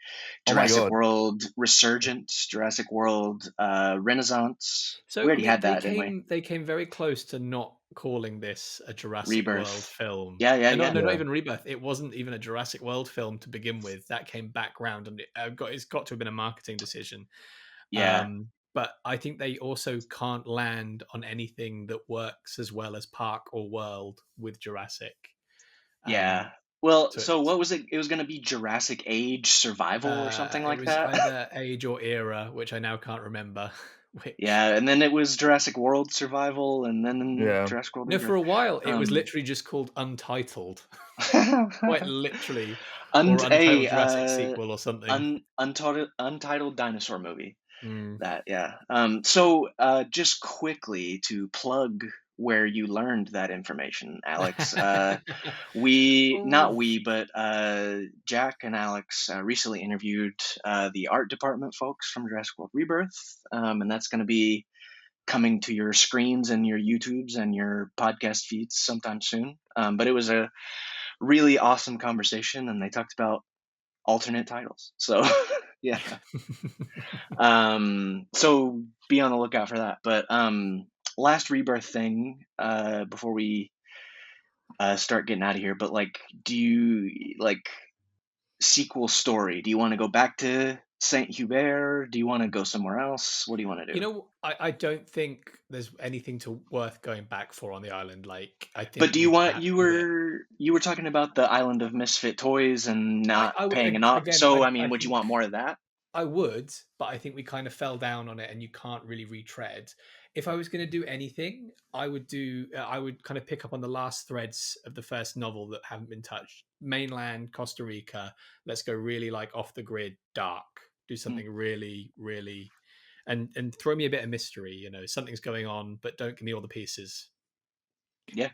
Jurassic World Resurgence, Jurassic World Renaissance. So we already had that, didn't we? They came very close to not calling this a Jurassic Rebirth. World film. Yeah. No, not even Rebirth. It wasn't even a Jurassic World film to begin with. That came back round, and it's got to have been a marketing decision. Yeah. But I think they also can't land on anything that works as well as Park or World with Jurassic. Yeah. Well, so what was it? It was going to be Jurassic Age Survival or something like that? It was either Age or Era, which I now can't remember. Yeah, and then it was Jurassic World Survival, and then Jurassic World. No, for a while it was literally just called Untitled. Quite literally. Or Untitled Jurassic Sequel or something. Untitled dinosaur movie. That, yeah. So just quickly to plug where you learned that information, Alex. Jack and Alex recently interviewed the art department folks from Jurassic World Rebirth, and that's going to be coming to your screens and your YouTubes and your podcast feeds sometime soon. But it was a really awesome conversation, and they talked about alternate titles. So yeah. So be on the lookout for that. But last Rebirth thing before we start getting out of here. But like, do you like sequel story? Do you want to go back to Saint Hubert? Do you want to go somewhere else? What do you want to do? I don't think there's anything worth going back for on the island. Like, I think. But do you want? You were talking about the island of misfit toys and not paying enough. So I mean, would you want more of that? I would, but I think we kind of fell down on it, and you can't really retread. If I was going to do anything, I would kind of pick up on the last threads of the first novel that haven't been touched. Mainland Costa Rica. Let's go really like off the grid, dark. Do something really, really, and throw me a bit of mystery. Something's going on, but don't give me all the pieces. Yeah,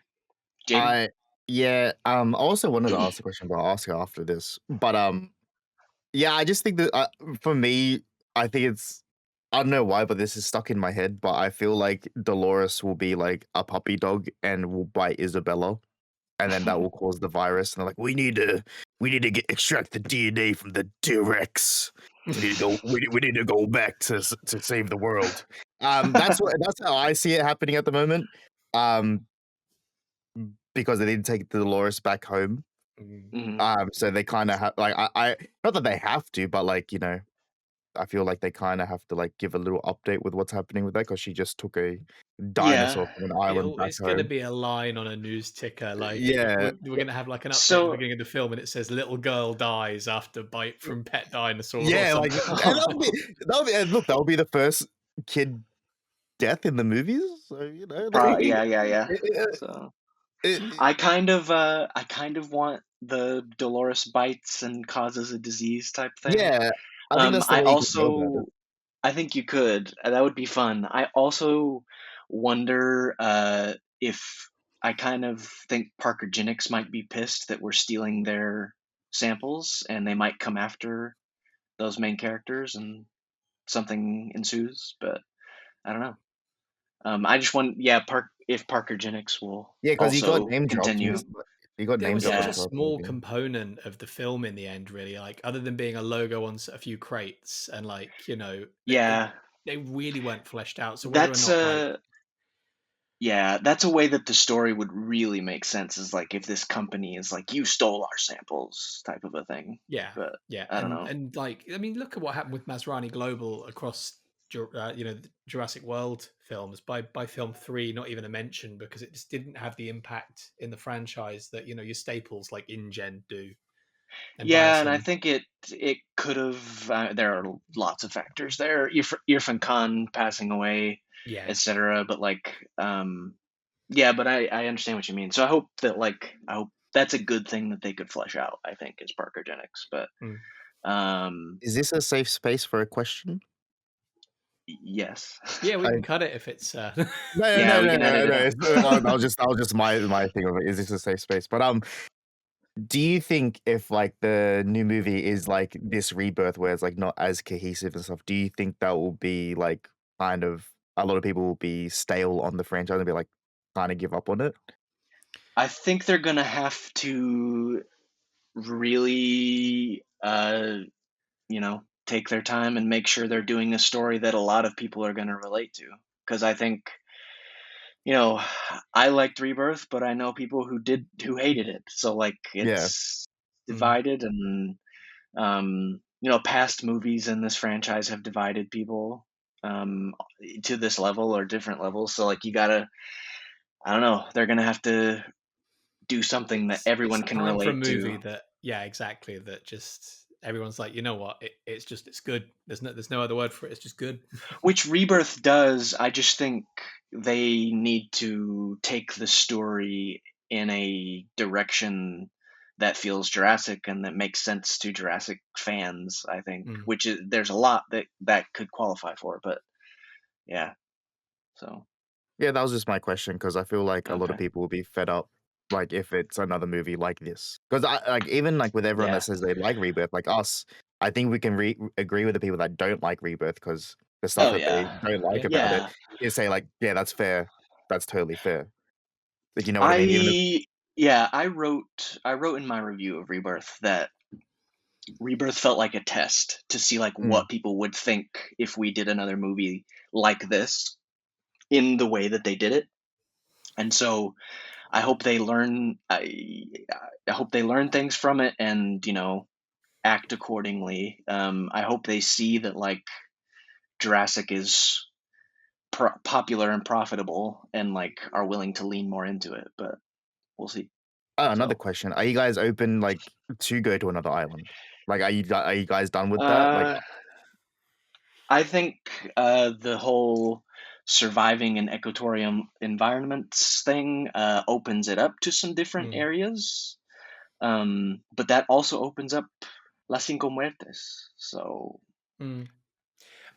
Jamie? I also wanted to ask a question, but I'll ask it after this. But yeah, I just think that for me, I think it's, I don't know why, but this is stuck in my head. But I feel like Dolores will be like a puppy dog and will bite Isabella, and then that will cause the virus. And they're like, we need to extract the DNA from the T-Rex. We need to go back to save the world. That's how I see it happening at the moment. Because they didn't take Dolores back home. So they kind of have, like, I not that they have to, but like, I feel like they kind of have to like give a little update with what's happening with that because she just took a dinosaur Yeah. from an island back It's going to home. be a line on a news ticker. Like Yeah, we're going to have like an update at the So beginning of the film, and it says "little girl dies after bite from pet dinosaur" or yeah, like, something. and and look, that'll be the first kid death in the movies. So like, yeah. it, So it, I kind of want the Dolores bites and causes a disease type thing. yeah, I think that's the I way you can go about it. also I think you could. That would be fun. I also wonder if I kind of think Parker Parkergenics might be pissed that we're stealing their samples and they might come after those main characters and something ensues, but I don't know. I just want, yeah, if Parker Parkergenics will Yeah, because he got also name dropped. continue. He got There name was dropped such at a the Yeah, start of the small movie. component of the film in the end, really. Like, other than being a logo on a few crates, and like, yeah. they really weren't fleshed out. So whether or That's not, like, a Yeah, that's a way that the story would really make sense is like if this company is like you stole our samples type of a thing. yeah, But yeah, I don't know. and like, I mean, look at what happened with Masrani Global across, the Jurassic World films. By film three, not even a mention because it just didn't have the impact in the franchise that your staples like InGen do and Yeah, and I Biosyn. think it could have. There are lots of factors there. Irfan Khan passing away, Yeah. etc. But like, yeah. But I understand what you mean. So I hope that's a good thing that they could flesh out. I think is Parkergenics. But Mm. um, Is this a safe space for a question? yes. Yeah, we I, can cut it if it's. no, Yeah, no, we no, can edit no, it no. out. That was just my thing of it. Is this a safe space? But do you think if like the new movie is like this rebirth where it's like not as cohesive and stuff, do you think that will be like kind of a lot of people will be stale on the franchise and be like kind of give up on it? I think they're gonna have to really, take their time and make sure they're doing a story that a lot of people are gonna relate to. Because I think, you know, I liked Rebirth, but I know people who hated it. So like Yeah. it's Mm. divided, and past movies in this franchise have divided people um, to this level or different levels. So like you gotta, I don't know, they're gonna have to do something that It's everyone can time for a relate to. movie that, yeah, exactly. That just everyone's like, you know what? It's good. There's no other word for it. It's just good. Which Rebirth does. I just think they need to take the story in a direction that feels Jurassic and that makes sense to Jurassic fans, I think, Mm. which is there's a lot that could qualify for, but yeah. So, Yeah, that was just my question because I feel like a lot of okay. people will be fed up, like if it's another movie like this. Because I like even like with everyone that Yeah. says they like Rebirth, like us, I think we can agree with the people that don't like Rebirth because the stuff Oh that they yeah. don't like Yeah. about it Yeah. is say like, yeah, that's fair, that's totally fair. Like you know what I mean? Even if I yeah, I wrote in my review of Rebirth that Rebirth felt like a test to see like mm, what people would think if we did another movie like this in the way that they did it. And so I hope they learn. I hope they learn things from it and act accordingly. I hope they see that like Jurassic is popular and profitable and like are willing to lean more into it. But we'll see. another So question: are you guys open like to go to another island? Like, are you guys done with that? Like, uh, I think the whole surviving in equatorial environments thing opens it up to some different Mm. areas. But that also opens up Las Cinco Muertes. So Mm.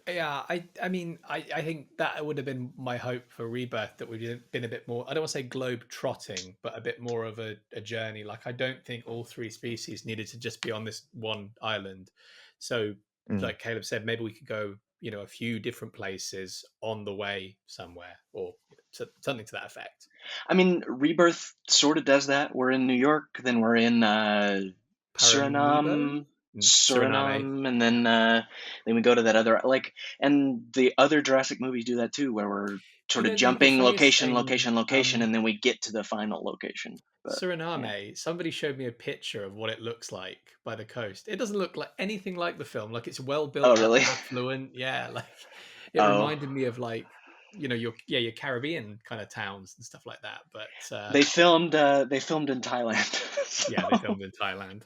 Yeah, I mean, I think that would have been my hope for Rebirth, that would have been a bit more, I don't want to say globe trotting, but a bit more of a journey. Like, I don't think all three species needed to just be on this one island. So, mm. like Caleb said, maybe we could go, a few different places on the way somewhere, or something to that effect. I mean, Rebirth sort of does that. We're in New York, then we're in Paramaribo? Suriname. And then we go to that other like, and the other Jurassic movies do that too, where we're Do sort you of know the jumping funniest location, thing? location, location, and then we get to the final location. But yeah. Suriname, somebody showed me a picture of what it looks like by the coast. It doesn't look like anything like the film. Like it's well built Oh, up, really? affluent. Yeah, like it Oh, reminded me of like your Caribbean kind of towns and stuff like that. But they filmed in Thailand. yeah, they So, filmed in Thailand.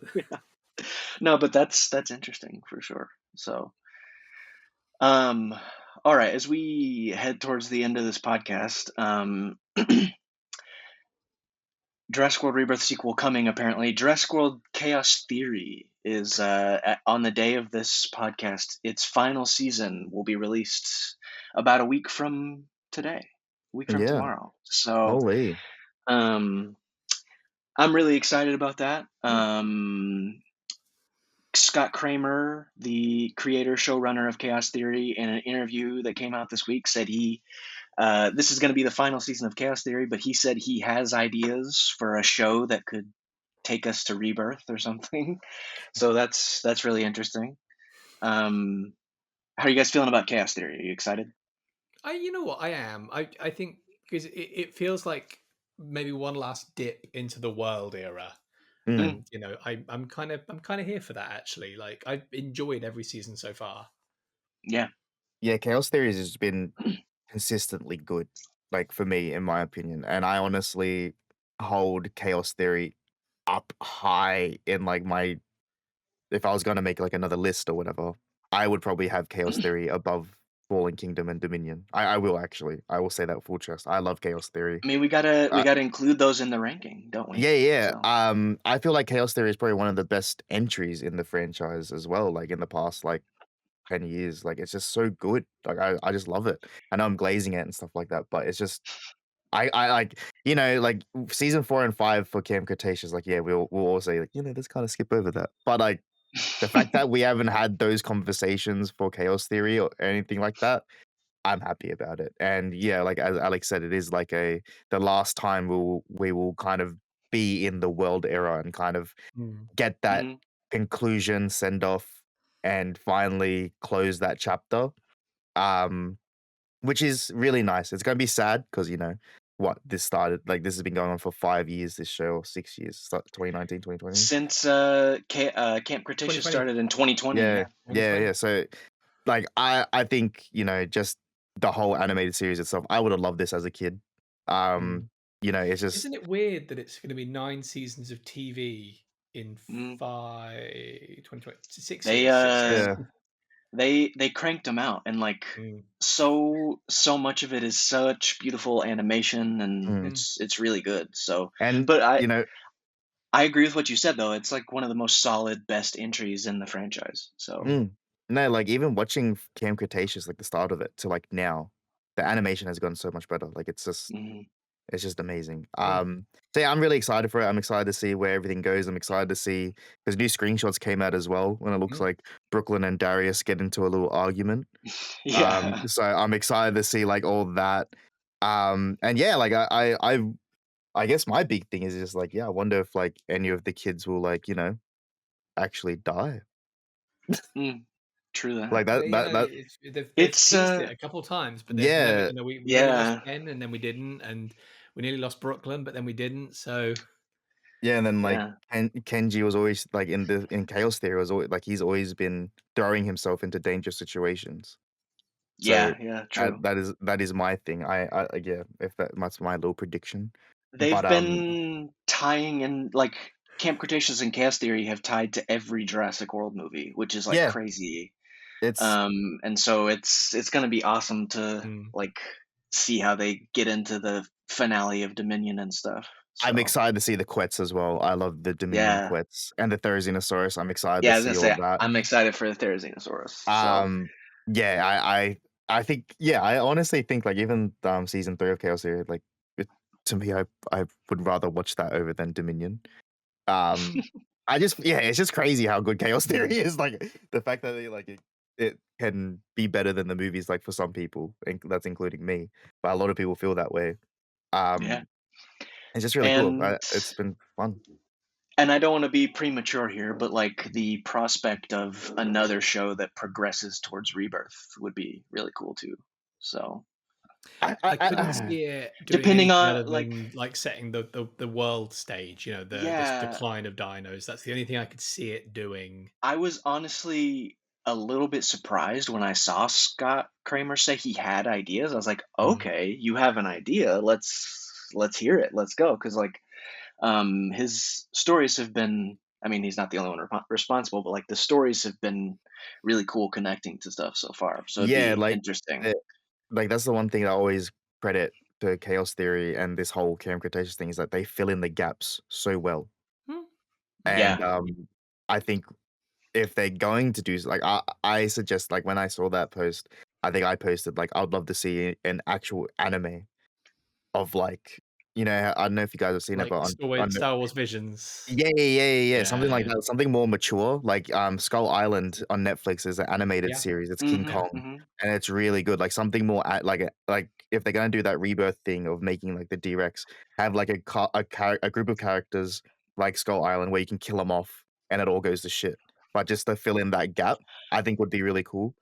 no, but that's interesting for sure. So, all right, as we head towards the end of this podcast, Jurassic World Rebirth sequel coming apparently. Jurassic World Chaos Theory is on the day of this podcast. Its final season will be released about a week from today, a week from Yeah. tomorrow. So, Holy. um, I'm really excited about that. Scott Kramer, the creator showrunner of Chaos Theory, in an interview that came out this week, said this is going to be the final season of Chaos Theory, but he said he has ideas for a show that could take us to Rebirth or something. So that's really interesting. How are you guys feeling about Chaos Theory? Are you excited? You know what, I am. I think because it feels like maybe one last dip into the world era. Mm. And I'm kind of here for that actually. Like I've enjoyed every season so far. Yeah. Yeah, Chaos Theories has been consistently good, like for me, in my opinion. And I honestly hold Chaos Theory up high in like my if I was gonna make like another list or whatever, I would probably have Chaos Theory above Fallen Kingdom and Dominion. I will actually. I will say that with full chest. I love Chaos Theory. I mean, we gotta Uh, include those in the ranking, don't we? yeah, yeah. So I feel like Chaos Theory is probably one of the best entries in the franchise as well. Like in the past, like 10 years. Like it's just so good. Like I just love it. I know I'm glazing it and stuff like that, but it's just I like like season 4 and 5 for Camp Cretaceous. Like yeah, we'll all say like let's kind of skip over that. But like the fact that we haven't had those conversations for Chaos Theory or anything like that, I'm happy about it. And yeah, like as Alex said, it is like the last time we will kind of be in the world era and kind of Mm. get that mhm. conclusion, send off, and finally close that chapter. Um, which is really nice. It's gonna be sad because what this started like this has been going on for 5 years, this show, or 6 years, 2019, 2020. Since Camp Cretaceous 2020. started in 2020, Yeah, yeah. yeah, 2020. yeah. So like I think, just the whole animated series itself, I would have loved this as a kid. Mm. It's just Isn't it weird that it's going to be 9 seasons of TV in Mm. 6 They years? 6 years. yeah. they cranked them out, and like Mm. so much of it is such beautiful animation, and Mm. Mm. it's really good. So, And but I agree with what you said though. It's like one of the most solid, best entries in the franchise. So, mm, no, like even watching Camp Cretaceous, like the start of it to like now, the animation has gotten so much better. Like mhm. it's just amazing. Cool. So yeah, I'm really excited for it. I'm excited to see where everything goes. I'm excited to see because new screenshots came out as well when it looks Mm. like Brooklyn and Darius get into a little argument. Yeah. So I'm excited to see like all that. And yeah, like I guess my big thing is just like, yeah, I wonder if like any of the kids will like, actually die. Mm, true that. Like that They've It's teased it a couple times, but they've never. yeah. We nearly lost yeah, Ben, and then we didn't, and we nearly lost Brooklyn, but then we didn't. So Yeah, and then like yeah, Kenji was always like in Chaos Theory was always like he's always been throwing himself into dangerous situations. So yeah, that true. that is my thing. Yeah, if that's my little prediction. They've But been tying in like Camp Cretaceous and Chaos Theory have tied to every Jurassic World movie, which is like yeah, crazy. it's And so it's gonna be awesome to mm. like see how they get into the finale of Dominion and stuff. I'm So excited to see the Quets as well. I love the Dominion yeah, Quets and the Therizinosaurus. I'm excited yeah. to I was gonna see all say that. I'm excited for the Therizinosaurus. So Um, yeah, I think yeah, I honestly think like even season 3 of Chaos Theory, like to me, I would rather watch that over than Dominion. Um, it's just crazy how good Chaos Theory is. Like the fact that it can be better than the movies, like for some people, and that's including me. But a lot of people feel that way. yeah, Um, it's just really cool. and It's been fun. I don't want to be premature here, but like the prospect of another show that progresses towards Rebirth would be really cool too. So I couldn't see it doing Depending anything on, other like, than like setting the world stage, you know, the yeah, decline of dinos. That's the only thing I could see it doing. I was honestly a little bit surprised when I saw Scott Kramer say he had ideas. I was like, Mm. okay, you have an idea. Let's hear it. Let's go. Because like, his stories have been. I mean, he's not the only one responsible, but like the stories have been really cool connecting to stuff so far. So it'd Yeah, be like interesting. eh, like that's the one thing I always credit to Chaos Theory and this whole Camp Cretaceous thing is that they fill in the gaps so well. Hmm. And Yeah. I think if they're going to do like I suggest like when I saw that post, I think I posted like I'd love to see an actual anime of like I don't know if you guys have seen it, Like but on Star Wars Visions. yeah, something like Yeah. that, something more mature, like, Skull Island on Netflix is an animated Yeah. series, it's King Mm-hmm. Kong, Mm-hmm. and it's really good, like, something more at like, if they're gonna do that Rebirth thing of making, like, the D-Rex, have, like, a group of characters like Skull Island where you can kill them off and it all goes to shit, but just to fill in that gap, I think would be really cool,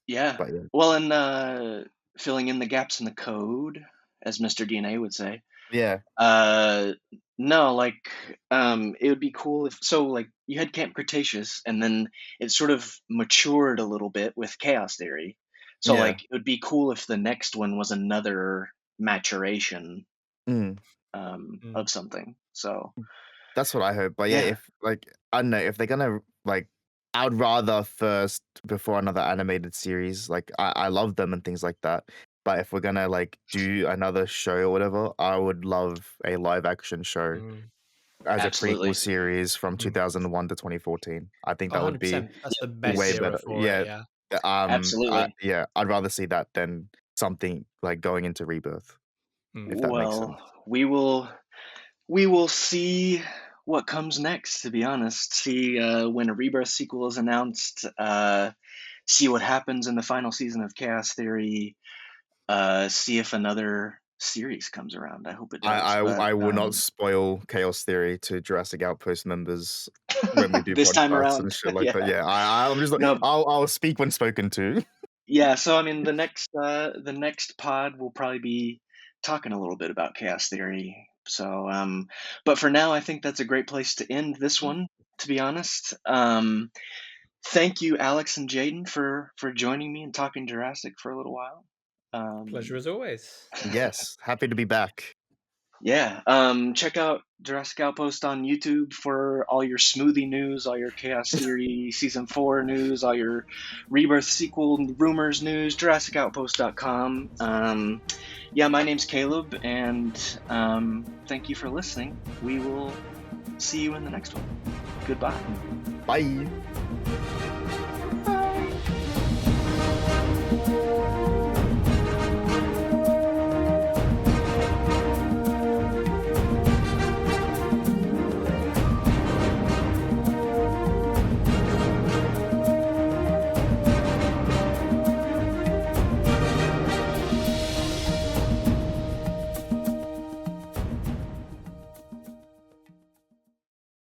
Yeah. but yeah. Well, and filling in the gaps in the code, as Mr. DNA would say. Yeah. Uh, no, like, it would be cool if so. Like, you had Camp Cretaceous, and then it sort of matured a little bit with Chaos Theory. So, Yeah. like, it would be cool if the next one was another maturation Mm. Mm. of something. So, That's what I hope, but yeah, yeah, if like I don't know, if they're gonna like I would rather first before another animated series, like I love them and things like that. But if we're gonna like do another show or whatever, I would love a live action show Mm. as a prequel absolutely. series from Mm. 2001 to 2014. I think Oh, that would be 100%. That's the best way Yes, era better. for it. Yeah. Yeah. absolutely. Yeah, I'd rather see that than something like going into Rebirth, Mm. if that makes Well, sense. we will see what comes next. To be honest, see when a Rebirth sequel is announced. See what happens in the final season of Chaos Theory. See if another series comes around. I hope it does. But I will not spoil Chaos Theory to Jurassic Outpost members when we do this time podcasts around, and shit like that. yeah, Yeah, I'm just like no, I'll speak when spoken to. yeah. So I mean, the next pod will probably be talking a little bit about Chaos Theory. So, but for now, I think that's a great place to end this Mm. one. To be honest, thank you, Alex and Jaden, for joining me and talking Jurassic for a little while. Pleasure as always. Yes, happy to be back. Yeah, check out Jurassic Outpost on YouTube for all your smoothie news, all your Chaos Theory Season 4 news, all your Rebirth sequel rumors news, JurassicOutpost.com. Yeah, my name's Caleb, and thank you for listening. We will see you in the next one. Goodbye. Bye.